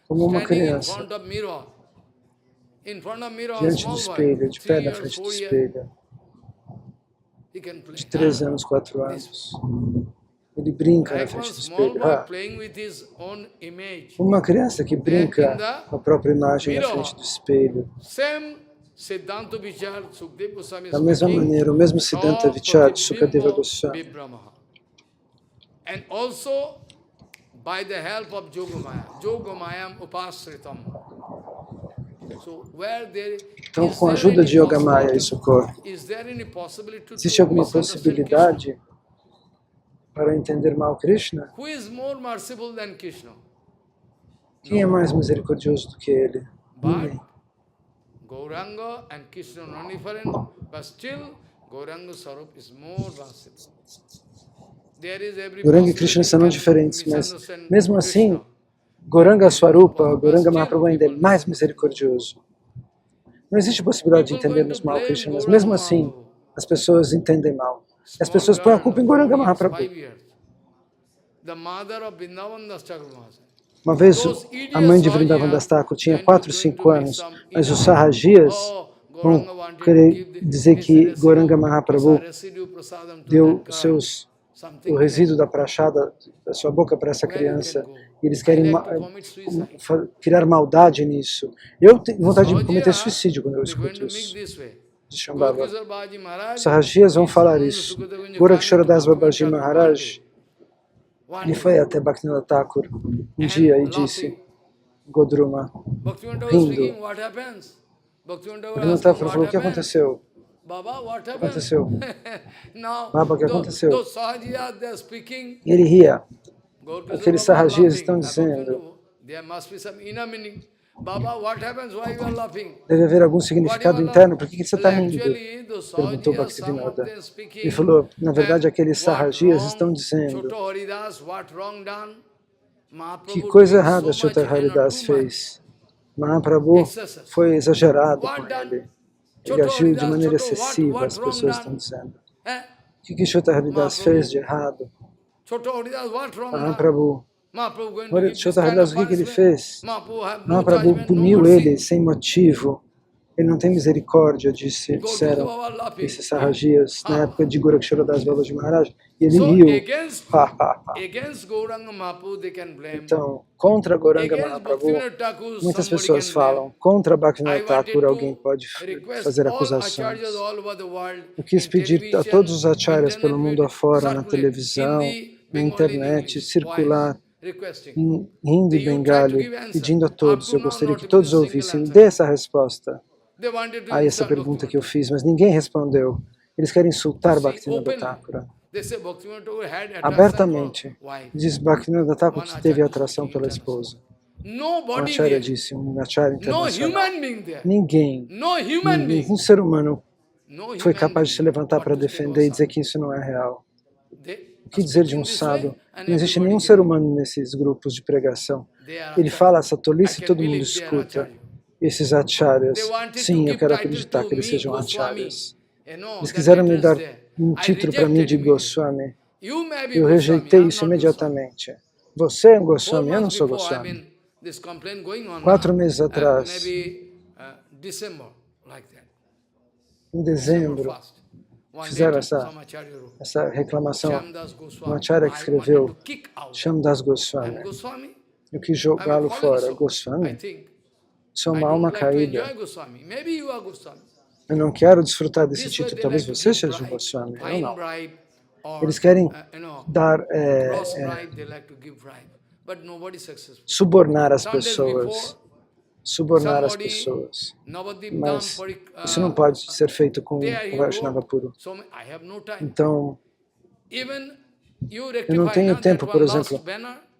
como uma standing in criança, front of mirror. In front of mirror, a diante do small boy, espelho, de 3 pé na years, frente do 4 years, espelho, he can play. de 3 anos, 4 anos. Ele brinca na Like one frente do small espelho. boy Ah, playing with his own image. uma criança que brinca com a própria imagem na frente do espelho. Same Siddhanta Vichar, Sukdev Goswami Da mesma speaking, maneira, o mesmo Siddhanta Vichar de Sukadeva Goswami. Vibramaha. And also by the help of Yogamayam Upasritam. So where there Então, is com a there ajuda any de Yogamaya, possibility- isso ocorre. Is there any possibility to Existe alguma misunderstand possibilidade para entender mal Krishna? Krishna? Who is more merciful than Krishna? Quem é mais misericordioso do que ele? But Ninguém. Gauranga and Krishna are not different, but still Gauranga Sarup is more merciful. There is every Gauranga e Krishna são diferentes, mas mesmo assim, Gauranga Swarupa, Gauranga Mahaprabhu ainda é mais misericordioso. Não existe possibilidade de entendermos mal Krishna, mas mesmo assim, as pessoas entendem mal. As pessoas põem a culpa em Gauranga Mahaprabhu. The mother of Vrindavan Das Thakur Mahasaya. Uma vez, a mãe de Vrindavan Das Thakur tinha 4 ou 5 anos, mas os Sahajias vão querer dizer que Gauranga Mahaprabhu deu o resíduo da prachada da sua boca para essa criança. E eles querem criar maldade nisso. Eu tenho vontade de cometer suicídio quando eu escuto isso. De Shambhava. Os Sahajias vão falar isso. Goraksharadas Babaji Maharaj, ele foi até Bhaktivinoda Thakur um dia e disse, Godruma, rindo. Bhaktivinoda Thakur falou, o que aconteceu? O que aconteceu? Baba, o que aconteceu? E ele ria. Aqueles Sahajias estão dizendo, deve haver algum significado interno, por que você está rindo? Perguntou Bhaktivinoda. Ele falou, na verdade, aqueles Sahajias estão dizendo, que coisa errada Chota Haridas fez. Mahaprabhu foi exagerado com ele. Ele agiu de maneira excessiva, as pessoas estão dizendo. O que Chota Haridas fez de errado? Mahaprabhu. Chota Haridas, o que ele fez? Mahaprabhu puniu ele sem motivo. Ele não tem misericórdia, disseram esses Sahajias na época de Goraksharadas Babaji Maharaj. E ele riu. Então, contra Gauranga Mahaprabhu, muitas pessoas falam. Contra Bhaktivinoda Thakur, alguém pode fazer acusações. Eu quis pedir a todos os acharyas pelo mundo afora, na televisão, na internet, circular em hindi e bengali, pedindo a todos, eu gostaria que todos ouvissem, dê essa resposta a essa pergunta que eu fiz, mas ninguém respondeu. Eles querem insultar Bhaktivinoda Thakur. Abertamente, diz Bhaktivinoda Thakur que teve atração pela esposa. Um acharya disse, um acharya internacional. Ninguém, nenhum ser humano foi capaz de se levantar para defender e dizer que isso não é real. O que dizer de um sábio? Não existe nenhum ser humano nesses grupos de pregação. Ele fala essa tolice e todo mundo escuta. Esses acharyas, sim, eu quero acreditar que eles sejam acharyas. Eles quiseram me dar um título para mim de Goswami. Eu rejeitei isso imediatamente. Você é um Goswami, eu não sou Goswami. 4 meses atrás, em dezembro, fizeram essa reclamação. Um acharya que escreveu Shyamdas Goswami. Eu quis jogá-lo fora. Goswami? Sou uma alma caída. Eu não quero desfrutar desse título. Talvez você seja o Goswami, eu não. Eles querem dar, subornar as pessoas. Subornar as pessoas. Mas isso não pode ser feito com o Vaishnava puro. Então, eu não tenho tempo, por exemplo,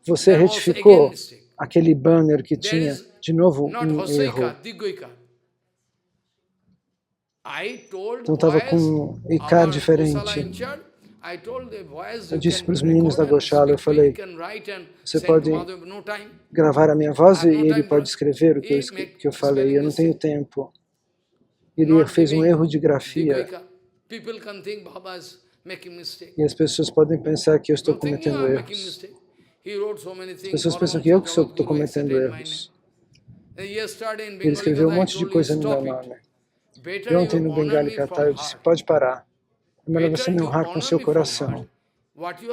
você retificou aquele banner que tinha, de novo, um erro. Então estava com um Ikar diferente. Eu disse para os meninos da Goshala, eu falei, você pode gravar a minha voz e ele pode escrever o que eu falei, eu não tenho tempo. Ele fez um erro de grafia. E as pessoas podem pensar que eu estou cometendo erros. As pessoas pensam que eu que estou cometendo erros. Ele escreveu um monte de coisa no meu nome. E ontem no Bengali Katha eu disse, pode parar. É melhor você me honrar com seu coração. Porque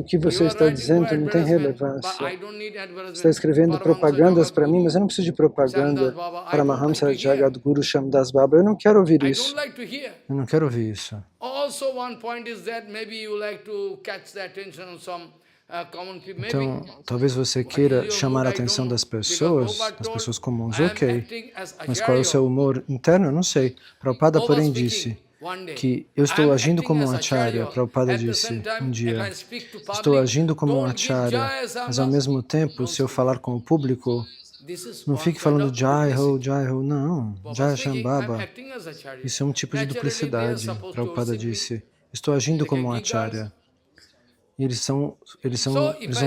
o que você está dizendo não tem relevância. Você está escrevendo propagandas para mim, mas eu não preciso de propaganda para Mahamsa Jagadguru Shamdas Baba. Eu não quero ouvir isso. Eu não quero ouvir isso. Então, talvez você queira chamar a atenção das pessoas comuns, ok. Mas qual é o seu humor interno? Eu não sei. Prabhupada, porém, disse que eu estou agindo como um acharya. Prabhupada disse um dia, estou agindo como um acharya, mas ao mesmo tempo, se eu falar com o público, não fique falando Jai Ho, não, Jai Shambhava. Isso é um tipo de duplicidade. Prabhupada disse, estou agindo como um acharya. E eles vão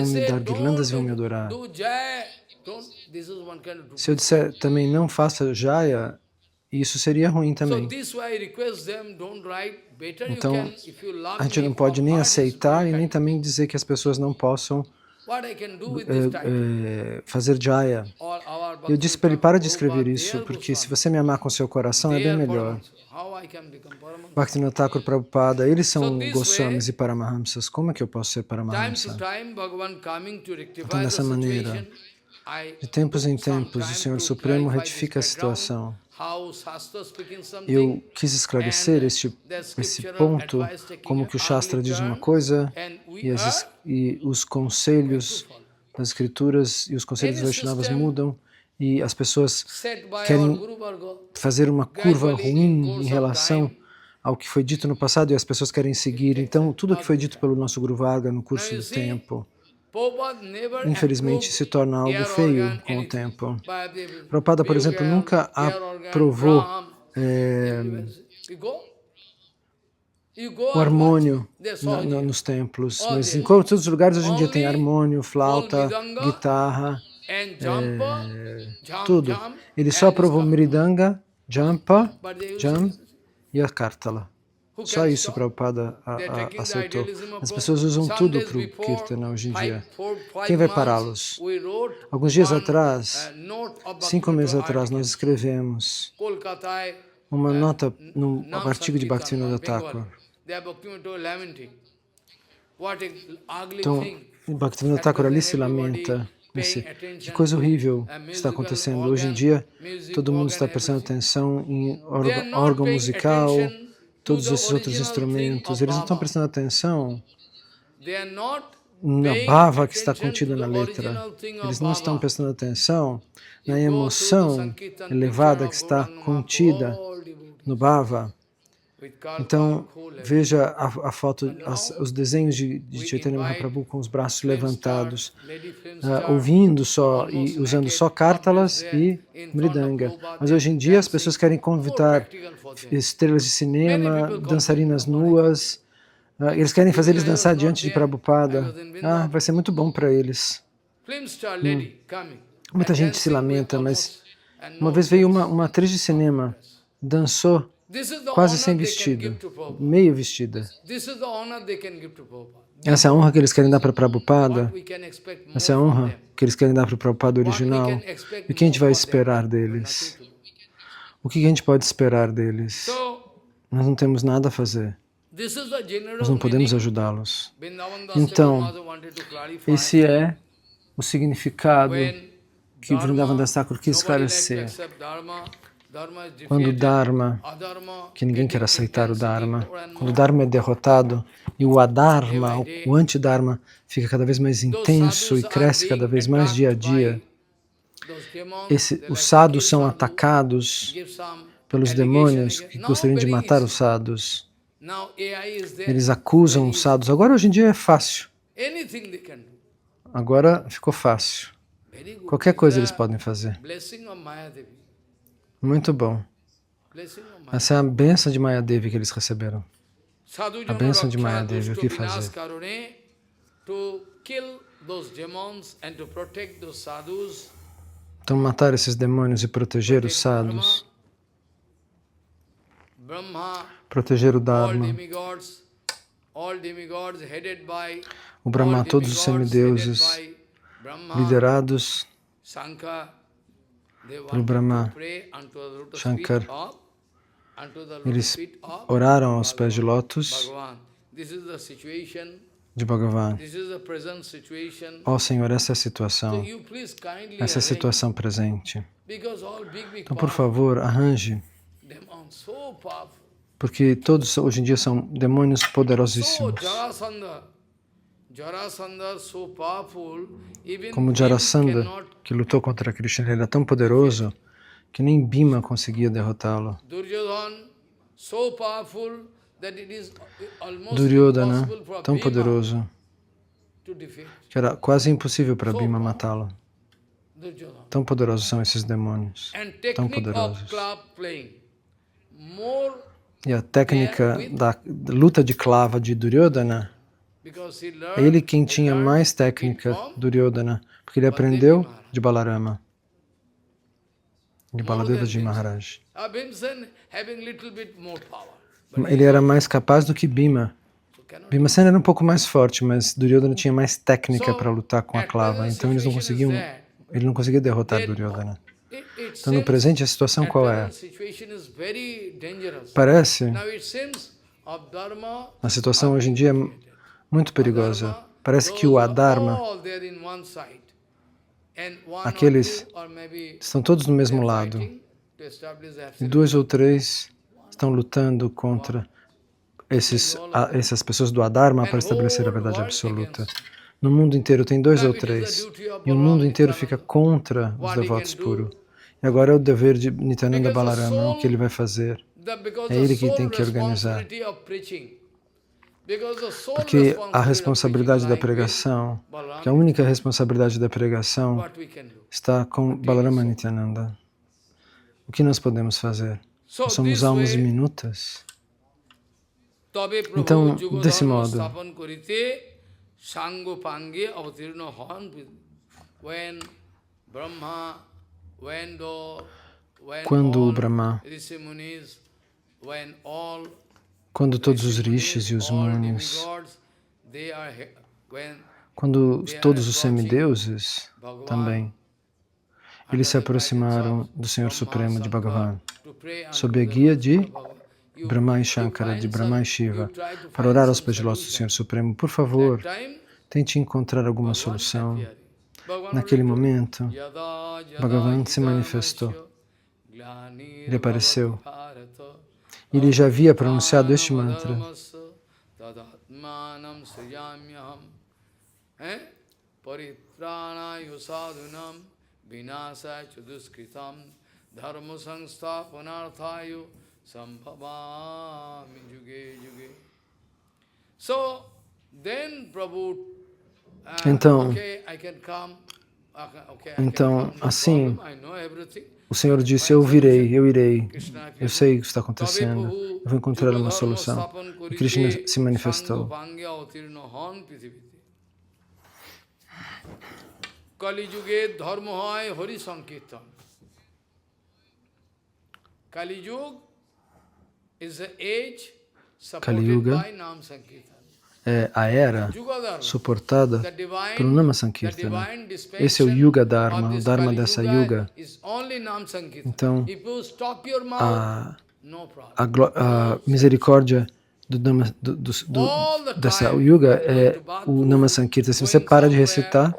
me dar guirlandas e vão me adorar. Se eu disser também não faça Jaya, isso seria ruim também. Então, a gente não pode nem aceitar e nem também dizer que as pessoas não possam fazer Jaya. Eu disse para ele, para de escrever isso, porque se você me amar com seu coração, é bem melhor. Bhaktivinoda Thakur Prabhupada, eles são Goswamis e Paramahamsas. Como é que eu posso ser Paramahamsa? Então, dessa maneira, de tempos em tempos, o Senhor Supremo retifica a situação. Eu quis esclarecer esse ponto, como que o Shastra diz uma coisa e os conselhos das Escrituras e os conselhos dos Vaishnavas mudam e as pessoas querem fazer uma curva ruim em relação ao que foi dito no passado e as pessoas querem seguir. Então, tudo o que foi dito pelo nosso Guru Varga no curso do tempo, infelizmente, se torna algo feio com o tempo. Prabhupada, por exemplo, nunca aprovou o harmônio nos templos, mas em todos os lugares hoje em dia tem harmônio, flauta, guitarra, tudo. Ele só aprovou Mridanga, Jampa, e a Kartala. Só isso Prabhupada aceitou. As pessoas usam tudo para o Kirtana hoje em dia. Quem vai pará-los? Alguns dias atrás, 5 meses atrás, nós escrevemos uma nota no artigo de Bhaktivinoda Thakur. Então, Bhaktivinoda Thakur ali se lamenta. Que coisa horrível está acontecendo. Hoje em dia, todo mundo está prestando atenção em órgão musical, todos esses outros instrumentos. Eles não estão prestando atenção na bhava que está contida na letra. Eles não estão prestando atenção na emoção elevada que está contida no bhava. Então, veja a foto, os desenhos de Chaitanya Mahaprabhu com os braços levantados, ouvindo só e usando só kártalas e mridanga. Mas hoje em dia as pessoas querem convidar estrelas de cinema, dançarinas nuas, eles querem fazer eles dançar diante de Prabhupada. Vai ser muito bom para eles. Muita gente se lamenta, mas uma vez veio uma atriz de cinema, dançou quase sem vestido, meio vestida. Essa é a honra que eles querem dar para Prabhupada. Essa é a honra que eles querem dar para o Prabhupada original. E o que a gente vai esperar deles? O que a gente pode esperar deles? Nós não temos nada a fazer. Nós não podemos ajudá-los. Então, esse é o significado que Vrindavan Das Thakur quis esclarecer. Quando o Dharma, que ninguém quer aceitar o Dharma, quando o Dharma é derrotado e o Adharma, o Antidharma, fica cada vez mais intenso e cresce cada vez mais dia a dia, os sadhus são atacados pelos demônios que gostariam de matar os sadhus. Eles acusam os sadhus. Agora, hoje em dia, é fácil. Agora ficou fácil. Qualquer coisa eles podem fazer. Muito bom. Essa é a bênção de Mayadevi que eles receberam. A bênção de Mayadevi, o que fazer? Então, matar esses demônios e proteger os sadhus, proteger o Dharma, o Brahma, todos os semideuses liderados pelo Brahma, Shankar, eles oraram aos pés de lótus de Bhagavan. Ó Senhor, essa é a situação presente. Então, por favor, arranje, porque todos hoje em dia são demônios poderosíssimos. Como Jarasandha, que lutou contra Krishna, ele era tão poderoso que nem Bhima conseguia derrotá-lo. Duryodhana, tão poderoso, que era quase impossível para Bhima matá-lo. Tão poderosos são esses demônios, tão poderosos. E a técnica da luta de clava de Duryodhana, é ele quem tinha mais técnica, Duryodhana, porque ele aprendeu de Balarama, de Baladevaji Maharaj. Ele era mais capaz do que Bhima. Bhimasena era um pouco mais forte, mas Duryodhana tinha mais técnica para lutar com a clava, então ele não conseguia derrotar Duryodhana. Então, no presente, a situação qual é? Parece, a situação hoje em dia é muito perigosa. Parece que o Adharma, aqueles estão todos no mesmo lado. E 2 ou 3 estão lutando contra essas pessoas do Adharma para estabelecer a verdade absoluta. No mundo inteiro tem 2 ou 3. E o mundo inteiro fica contra os devotos puros. E agora é o dever de Nityananda Balarama, o que ele vai fazer. É ele que tem que organizar. Porque a responsabilidade da pregação, que a única responsabilidade da pregação está com Balarama Nityananda. O que nós podemos fazer? Nós somos almas diminutas. Então, desse modo, quando o Brahma, quando todos os rishis e os munis, quando todos os semideuses também, eles se aproximaram do Senhor Supremo de Bhagavan, sob a guia de Brahma e Shankara, de Brahma e Shiva, para orar aos pés de lótus do Senhor Supremo. Por favor, tente encontrar alguma solução. Naquele momento, Bhagavan se manifestou. Ele apareceu. Ele já havia pronunciado este mantra. Então, assim, o Senhor disse, eu irei, eu sei o que está acontecendo, eu vou encontrar uma solução. E Krishna se manifestou. Kali Yuga é a era suportada pelo Nama Sankirtana. Esse é o Yuga Dharma, o Dharma dessa Yuga. Então, a misericórdia dessa Yuga é o Nama Sankirtana. Se você para de recitar,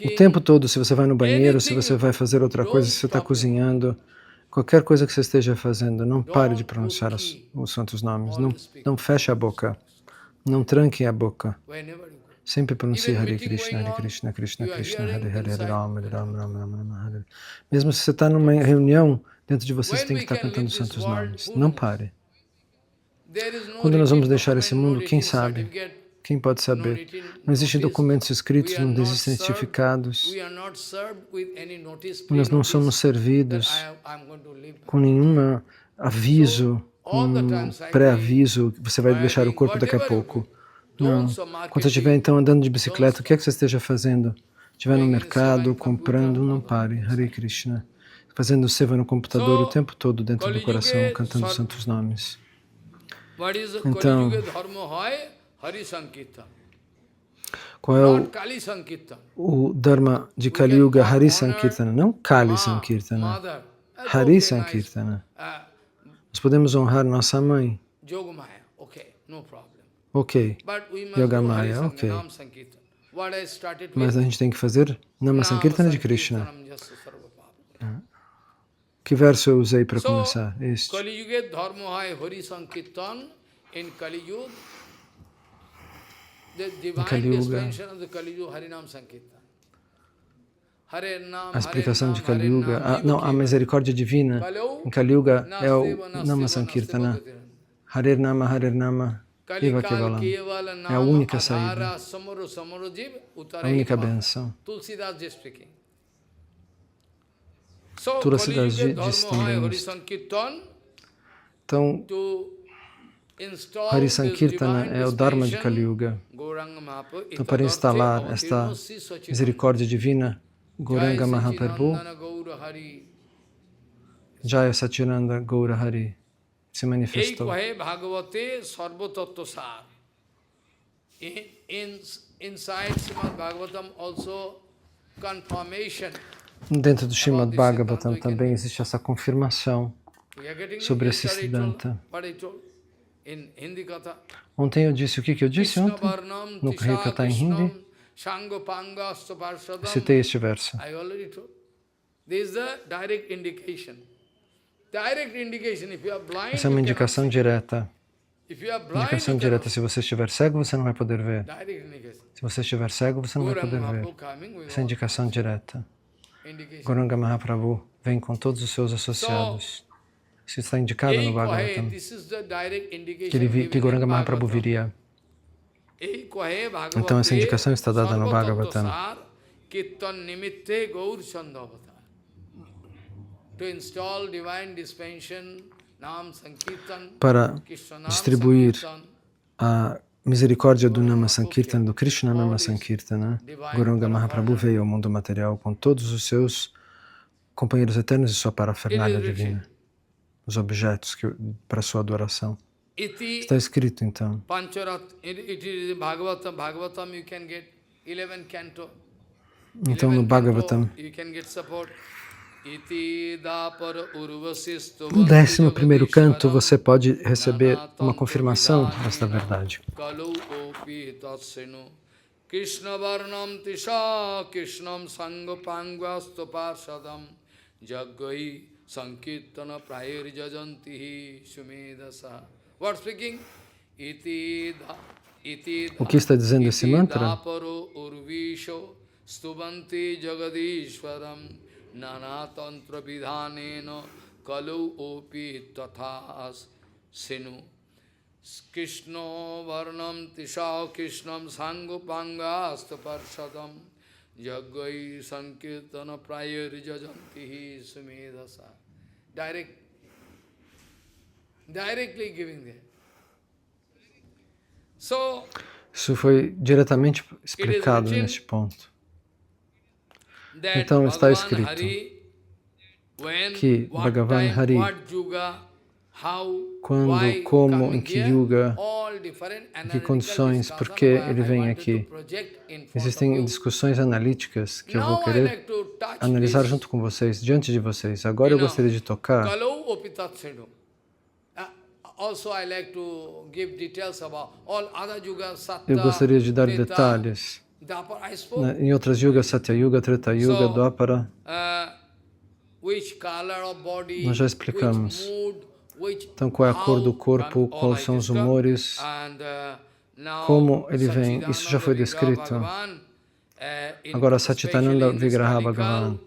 o tempo todo, se você vai no banheiro, se você vai fazer outra coisa, se você está cozinhando, Qualquer coisa que você esteja fazendo, não pare de pronunciar os santos nomes. Não feche a boca. Não tranque a boca. Sempre pronuncie Hare Krishna, Krishna Krishna, Hare Hare, Hare Rama, Rama Rama, Hare. Mesmo se você está numa reunião, dentro de você tem que estar cantando os santos nomes. Não pare. Quando nós vamos deixar esse mundo, quem sabe? Quem pode saber? Não existem documentos escritos, não existem certificados. Nós não somos servidos com nenhum aviso, pré-aviso, que você vai deixar o corpo daqui a pouco. Não. Quando você estiver então andando de bicicleta, o que é que você esteja fazendo? Estiver no mercado, comprando, não pare. Hare Krishna. Fazendo seva no computador o tempo todo dentro do coração, cantando os santos nomes. Então, qual é o Dharma de Kali Yuga? Hari Sankirtana, não Kali Sankirtana. Hari Sankirtana. Nós podemos honrar nossa mãe. Ok. Yogamaya, ok. Mas a gente tem que fazer Nama Sankirtana de Krishna. Que verso eu usei para começar? Este. Em Kali Yuga, a explicação de Kali Yuga, a misericórdia divina em Kali Yuga é o Nama Sankirtana. Harer Nama, Eva Kevalam. É a única saída, a única benção. Tulsidas disse também isto. Então, Hari Sankirtana é o Dharma de Kali Yuga. Então, para instalar esta misericórdia divina, Gauranga Mahaprabhu, Jaya Satchidananda Gaura Hari, se manifestou. Dentro do Srimad Bhagavatam também existe essa confirmação sobre esse Siddhanta. Ontem eu disse o que eu disse ontem? No Harikatha em Hindi, citei este verso. Essa é uma indicação direta. Indicação direta. Se você estiver cego, você não vai poder ver. Se você estiver cego, você não vai poder ver. Essa é a indicação direta. Gauranga Mahaprabhu vem com todos os seus associados. Isso está indicado no Bhagavatam, que Gauranga Mahaprabhu viria. Então essa indicação está dada no Bhagavatam. Para distribuir a misericórdia do Nama Sankirtana, do Krishna Nama Sankirtana, Gauranga Mahaprabhu veio ao mundo material com todos os seus companheiros eternos e sua parafernália divina, os objetos para sua adoração. Está escrito então. Então no Bhagavatam, no 11º canto, você pode receber uma confirmação desta verdade. Krishna varnam tisha krishnam sangopangvastu parshadam jagai sankirtana prayir jajantihi sumedasa. What speaking? O que está dizendo esse mantra? Stubanti jagadishwaram nanatantra vidhanena kalau opi tathas sinu. Krishna varnam tisha krishnam sangopangastu parshadam jagai sankirtana prayir jajantihi sumedasa. Directly giving there. Isso foi diretamente explicado neste ponto. Então está escrito que Bhagavan Hari, quando, como, em que yuga, em que condições, por que ele vem aqui. Existem discussões analíticas que eu vou querer analisar junto com vocês, diante de vocês. Agora eu gostaria de tocar. Eu gostaria de dar detalhes. Em outras yugas, Satya Yuga, Treta Yuga, Dwapara, Nós já explicamos. Então, qual é a cor do corpo, quais são os humores, como ele vem. Isso já foi descrito. Agora, Satchitananda Vigraha Bhagavan,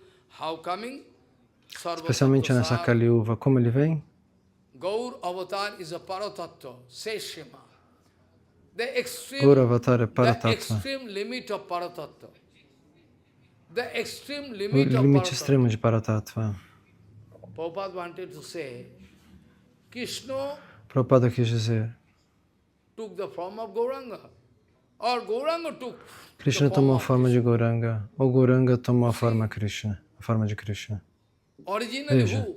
especialmente nessa Kali Yuga, como ele vem? Gaur Avatar é Paratattva. O limite extremo de Paratattva. Prabhupada quis dizer, Krishna tomou a forma de Gauranga, ou Gauranga tomou a forma de Krishna. Veja,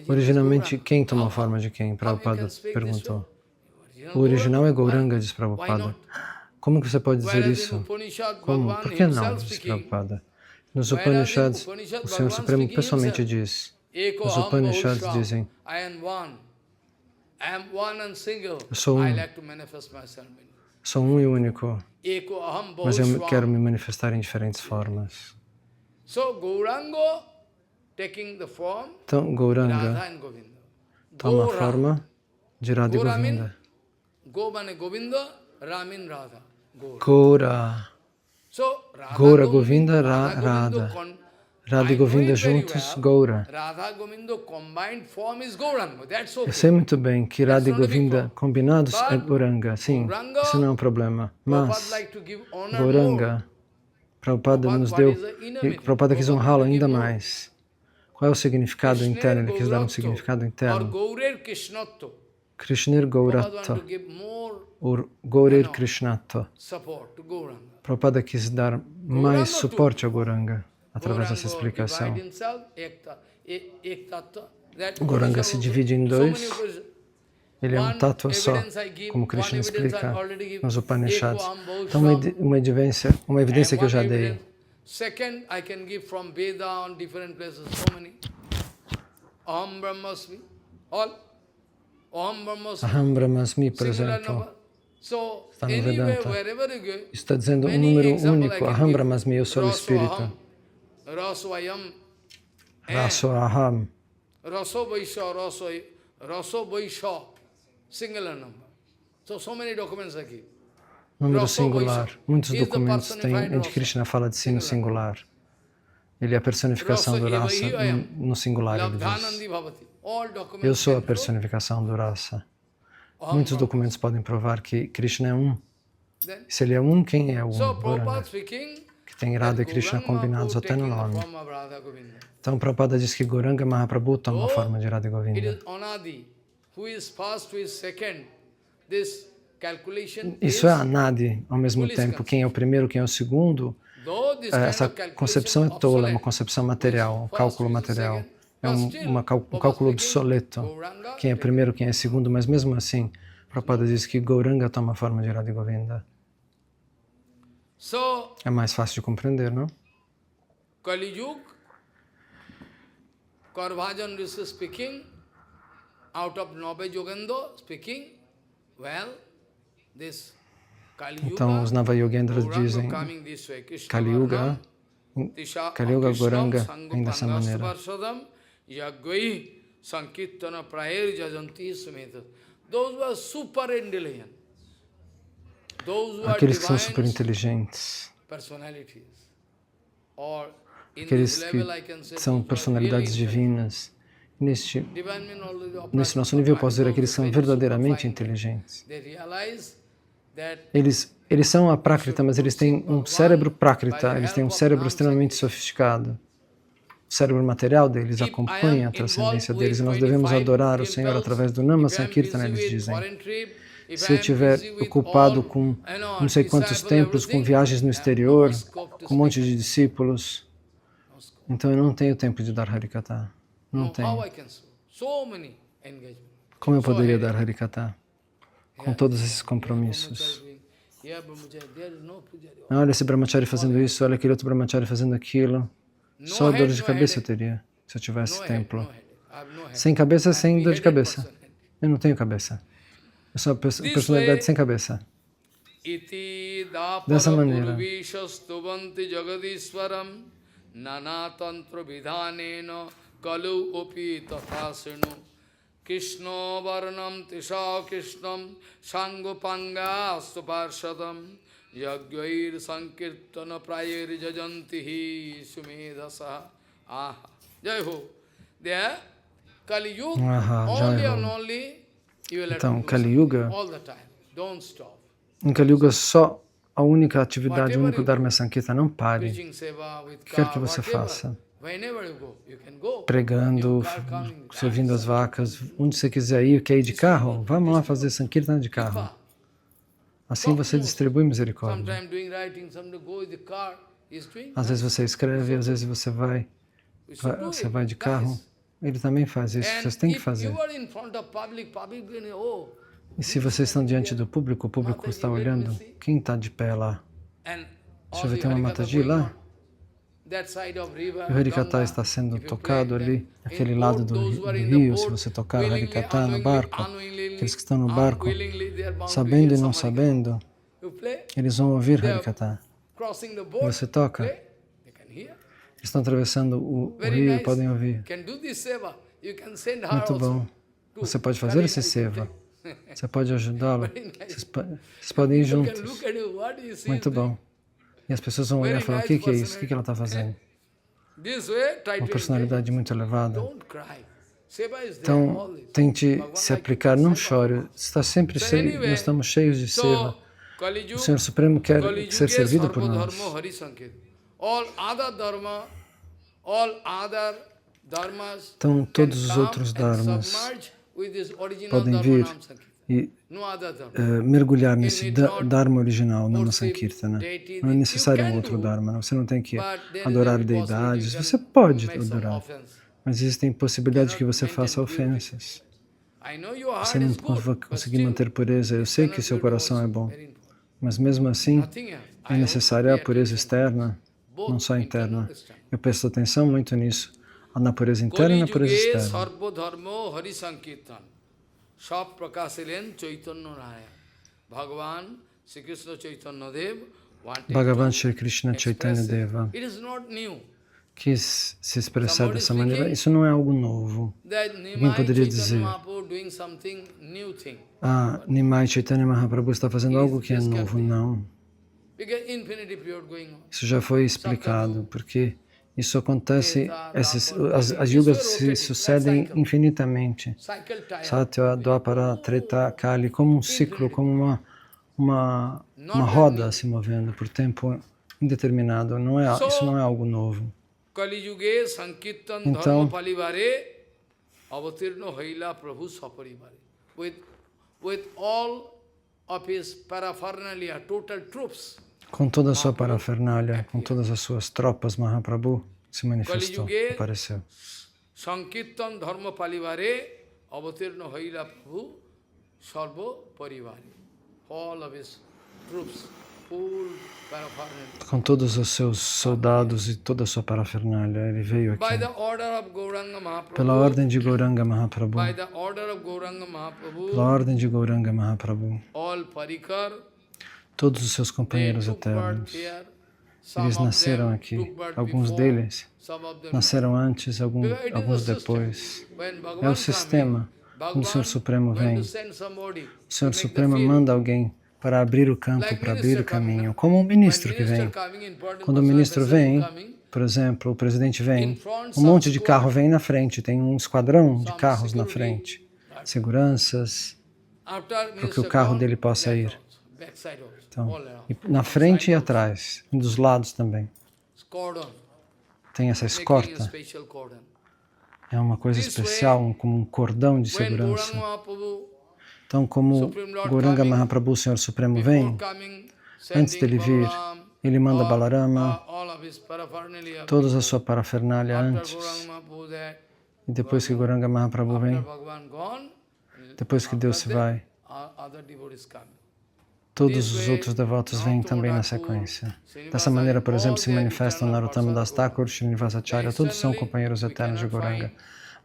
originalmente quem tomou a forma de quem? Prabhupada perguntou. O original é Gauranga, diz Prabhupada. Como que você pode dizer isso? Como? Por que não, diz Prabhupada? Nos Upanishads, o Senhor Supremo pessoalmente diz, os Upanishads dizem, eu sou um e único, mas eu quero me manifestar em diferentes formas. Então, Gauranga toma a forma de Radha e Govinda. Gaura, Govinda, Radha. Radha e Govinda juntos, Gaura. Eu sei muito bem que Radha e Govinda combinados é Gauranga. Sim, isso não é um problema. Mas Gauranga, Prabhupada nos deu, e Prabhupada quis honrá-lo ainda mais. Qual é o significado interno? Ele quis dar um significado interno. Krishner Gauratta, ou Gaurer Krishnatta. Prabhupada quis dar mais suporte a Gauranga através dessa explicação. O Gauranga se divide em dois. Ele é um tattva só, como Krishna explica nos Upanishads. Então, uma evidência que eu já dei. Second, I can give from Veda on different places, so many. Aham Brahmasmi, all. Aham Brahmasmi. Aham Brahmasmi, por exemplo, está no Vedanta. Está dizendo um número único. Aham Brahmasmi, eu sou o Espírito. Raso Aham. Raso Vaisha, singular number. So many documents aqui. Número singular. Muitos documentos têm, onde Krishna fala de si no singular. Ele é a personificação do rasa no singular, ele diz. Eu sou a personificação do rasa. Muitos documentos podem provar que Krishna é um. Se ele é um, quem é o um? Gauranga, que tem Radha e Krishna combinados até no nome. Então, Prabhupada diz que Gauranga Mahaprabhu toma a forma de Radha e Govinda. Isso é Anadi, ao mesmo tempo. Quem é o primeiro, quem é o segundo, essa concepção é tola, é uma concepção material, um cálculo material. É um cálculo obsoleto. Quem é primeiro, quem é segundo, mas mesmo assim, Prabhupada diz que Gauranga toma a forma de Radha e Govinda. É mais fácil de compreender, não? Kali Yuga, Karvajan Rishi speaking, out of Nave Yogendo speaking, well, então, os Navayogendras dizem Kali Yuga, Gauranga vem dessa maneira. Aqueles que são super inteligentes, aqueles que são personalidades divinas, nesse nosso nível, eu posso dizer que eles são verdadeiramente inteligentes. Eles são a Prakrita, mas eles têm um cérebro Prakrita, eles têm um cérebro extremamente sofisticado. O cérebro material deles acompanha a transcendência deles e nós devemos adorar o Senhor através do Nama Sankirtana, eles dizem. Se eu estiver ocupado com não sei quantos templos, com viagens no exterior, com um monte de discípulos, então eu não tenho tempo de dar Harikatha. Não tenho. Como eu poderia dar Harikatha com todos esses compromissos? Olha esse brahmachari fazendo isso, olha aquele outro brahmachari fazendo aquilo. Só dor de cabeça eu teria, se eu tivesse templo. Sem cabeça, sem dor de cabeça. Eu não tenho cabeça. Eu sou uma personalidade sem cabeça. Dessa maneira. nanatantra vidhanena kalu opi tathasenu Krishna varnam tisha krishnam sangopanga suparshadam yagyair sankirtana prayir jajantihi sumedasa. Aha, Jai Ho. There, Kali Yuga, only and only you will have Então, to Kali do Yuga, all the time. Don't stop. em Kali Yuga só a única atividade, o único Dharma Sankirtan, não pare. Preaching seva with O que quer car, que você whatever. faça, Whenever you go, you can go. pregando, servindo as vacas, onde você quiser ir, quer ir de carro, vamos lá fazer Sankirtan de carro. Assim você distribui misericórdia. Sometimes doing writing, sometimes go with the car. He's doing. Às vezes você escreve, às vezes você vai de carro. Ele também faz isso, vocês têm que fazer. E se vocês estão diante do público, o público está olhando, quem está de pé lá? Deixa eu ver, tem uma Mataji lá? O Harikata está sendo tocado ali, aquele lado do rio, se você tocar o Harikata no barco, aqueles que estão no barco, sabendo e não sabendo, eles vão ouvir Harikata. Você toca, eles estão atravessando o rio e podem ouvir. Muito bom. Você pode fazer esse seva. Você pode ajudá-lo. Vocês podem ir juntos. Muito bom. E as pessoas vão olhar e falar, o que é isso? O que ela está fazendo? Uma personalidade muito elevada. Então, tente se aplicar, não chore. Está sempre cheio, nós estamos cheios de seva. O Senhor Supremo quer ser servido por nós. Então, todos os outros dharmas podem vir e mergulhar nesse Dharma original, Nama Sankirtana. Não é necessário um outro Dharma, você não tem que adorar deidades, você pode adorar, mas existem possibilidades que você faça ofensas. Você não vai conseguir manter pureza, eu sei que seu coração é bom, mas mesmo assim é necessária a pureza externa, não só interna. Eu presto atenção muito nisso, na pureza interna e na pureza externa. Bhagavan Shri Krishna Chaitanya Deva quis se expressar dessa maneira. Isso não é algo novo. Alguém poderia dizer, Nimai Chaitanya Mahaprabhu está fazendo algo que é novo. Não. Isso já foi explicado, porque isso acontece, as yugas se sucedem infinitamente. Satya, Dwapara, Treta, Kali, como um ciclo, como uma roda se movendo por tempo indeterminado. Isso não é algo novo. Então, com toda a sua parafernália, com todas as suas tropas, Mahaprabhu se manifestou, apareceu. Sankirtan Dharma Palivare Avatirna Haila Prabhu Sarva Parivari. All of his troops, full parafernália. Com todos os seus soldados e toda a sua parafernália, ele veio aqui. Pela ordem de Gauranga Mahaprabhu. Pela ordem de Gauranga Mahaprabhu. Todos os seus companheiros eternos, eles nasceram aqui. Alguns deles nasceram antes, alguns depois. É o sistema. Quando o Senhor Supremo vem, o Senhor Supremo manda alguém para abrir o campo, para abrir o caminho, como um ministro que vem. Quando o ministro vem, por exemplo, o presidente vem, um monte de carro vem na frente, tem um esquadrão de carros na frente, seguranças, para que o carro dele possa ir. Então, na frente e atrás, e dos lados também. Tem essa escorta. É uma coisa especial, como um cordão de segurança. Então, como Gauranga Mahaprabhu, o Senhor Supremo, vem, antes dele vir, ele manda Balarama, toda a sua parafernália antes. E depois que Gauranga Mahaprabhu vem, depois que Deus se vai, todos os outros devotos vêm também na sequência. Dessa maneira, por exemplo, se manifestam Narottama Das Thakur, Srinivasacharya, todos são companheiros eternos de Gauranga.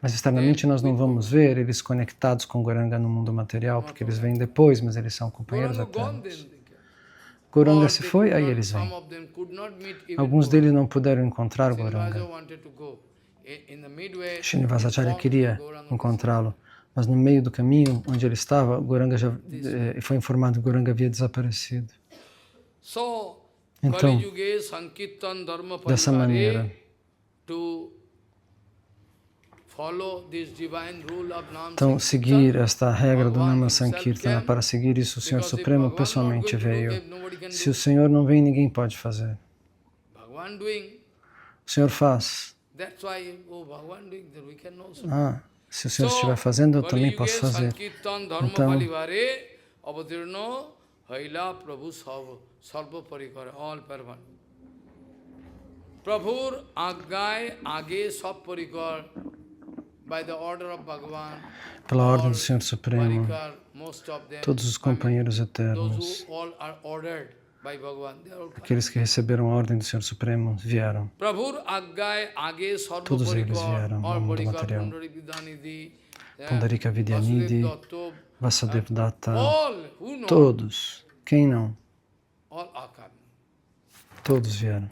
Mas externamente nós não vamos ver eles conectados com Gauranga no mundo material, porque eles vêm depois, mas eles são companheiros eternos. Gauranga se foi, aí eles vêm. Some of them could not meet even Alguns deles não puderam encontrar Gauranga. Srinivasa wanted to go. In the midway, Srinivasacharya queria Gauranga encontrá-lo, mas no meio do caminho onde ele estava, Gauranga já foi informado que Gauranga havia desaparecido. So, Então, Kali Yuge Sankirtan Dharma dessa maneira, Parivare to follow this divine rule of Nam então, Sankirtan, seguir esta regra do Bhagavan Nama himself Sankirtana, can, para seguir isso, o Senhor because if Supremo Bhagavan not pessoalmente going to do veio. it, nobody can Se do o Senhor não vem, ninguém pode fazer. Bhagavan doing. O Senhor faz. That's why, Bhagavan doing, then we can also. Se o Senhor estiver fazendo, eu Kali também Yuge posso fazer. Sankirtan Dharma Então, Parivare Avatirno Haila Prabhu Sarva Parikara, all permanent. Prabhur Agai Age Sab Parikar, by the order of Bhagavan, pela ordem do Senhor Supremo, Parikar, most of them, todos os companheiros those eternos, who all are ordered by Bhagavan, they are all coming. aqueles que receberam a ordem do Senhor Supremo, vieram. Prabhur Agai Age Sarva Todos eles Parikar, vieram no all mundo Parikar, material. Pundari Vidyanidhi, Pundarika Vidyanidhi, Vasudev Datta, all who know, todos. Quem não? all are coming. Todos vieram.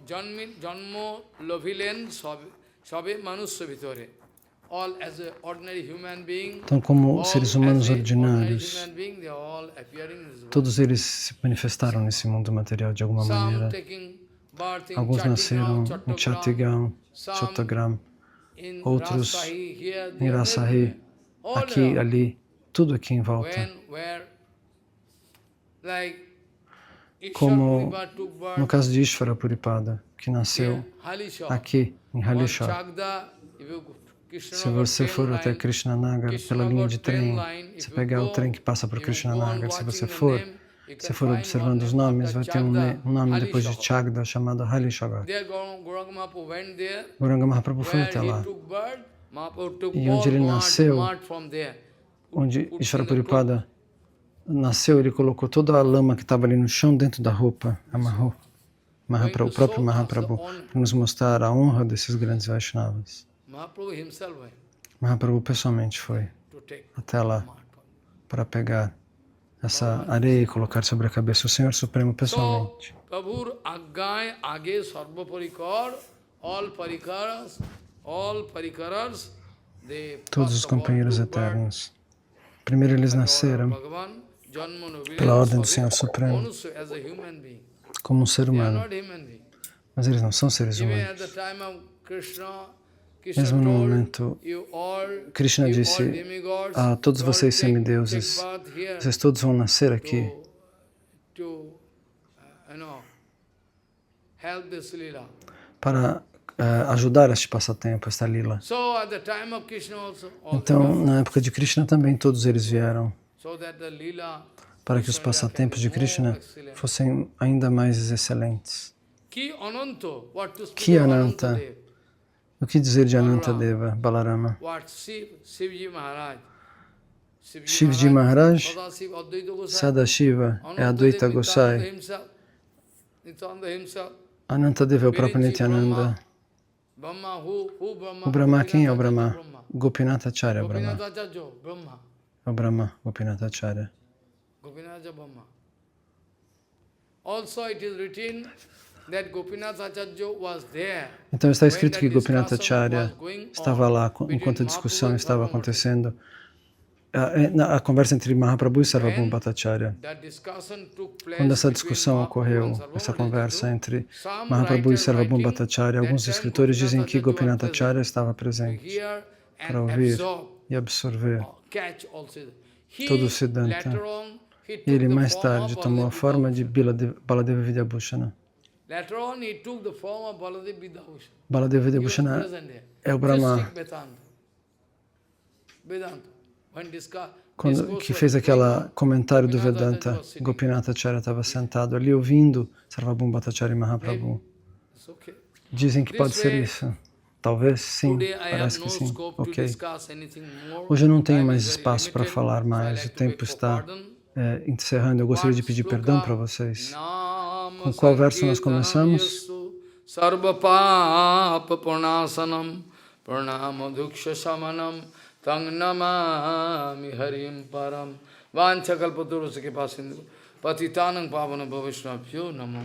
Janmo lovilen sabe manusya vitore. All as an ordinary human being, Então, como all seres as humanos a ordinary ordinários, human being, they are all appearing in this world. todos eles se manifestaram nesse mundo material de alguma Some maneira. taking birth in Alguns nasceram Chattigram, em Chattigram, Chottagram, in outros Rasahi, here, em there, Rasahi, everywhere. All aqui, around. ali, tudo aqui em volta. Where, like, Como Ishwar took birth no caso de Ishvara Puripada, que nasceu in Halishwar. aqui, em On Halishwar. Chagda, if you go to Se Krishnanagar você train for até line, Krishnanagar pela linha de trem, se pegar o trem que passa por Krishnanagar, se você for observando os nomes, vai ter um nome depois de Chagda chamado Halishwagar. Gauranga Mahaprabhu foi até lá. E onde ele nasceu, onde Ishvara Puripada nasceu, ele colocou toda a lama que estava ali no chão dentro da roupa, amarrou. O próprio Mahaprabhu, para nos mostrar a honra desses grandes Vaishnavas. Mahaprabhu pessoalmente foi até lá para pegar essa areia e colocar sobre a cabeça o Senhor Supremo pessoalmente. Todos os companheiros eternos. Primeiro eles nasceram pela ordem do Senhor Supremo, como um ser humano. Mas eles não são seres humanos. Mesmo no momento, Krishna disse a todos vocês semideuses, vocês todos vão nascer aqui para ajudar este passatempo, esta lila. Então, na época de Krishna também todos eles vieram para que os passatempos de Krishna fossem ainda mais excelentes. Ki Ananta. O que dizer de Anantadeva, Balarama? Shivji Maharaj, Sadashiva, é Advaita Gosai. Anantadeva é o próprio Nityananda. O Brahma, quem é o Brahma? Gopinatha Acharya Brahma. O Brahma, Gopinatha Acharya. Então está escrito que Gopinatha Acharya estava lá enquanto a discussão estava acontecendo. A conversa entre Mahaprabhu e Sarvabhauma Bhattacharya. Quando essa discussão ocorreu, essa conversa entre Mahaprabhu e Sarvabhauma Bhattacharya, alguns escritores dizem que Gopinatha Acharya estava presente para ouvir e absorver todo o Siddhanta. E ele mais tarde tomou a forma de Baladeva Vidyabhushana. Baladeva Vidyabhushana é o Brahma que fez aquele comentário do Vedanta. Gopinatha Acharya estava sentado ali ouvindo Sarvabhauma Bhattacharya e Mahaprabhu. Dizem que pode ser isso. Talvez sim, parece que sim. Ok. Hoje eu não tenho mais espaço para falar mais, o tempo está encerrando. Eu gostaria de pedir perdão para vocês. Com qual verso nós começamos? Sarva papa purnasanam pranamaduksha samanam tang namami harim param vancha kalpaturusya kripasindu Patitanang Pavana Bhavishvabhyo Namo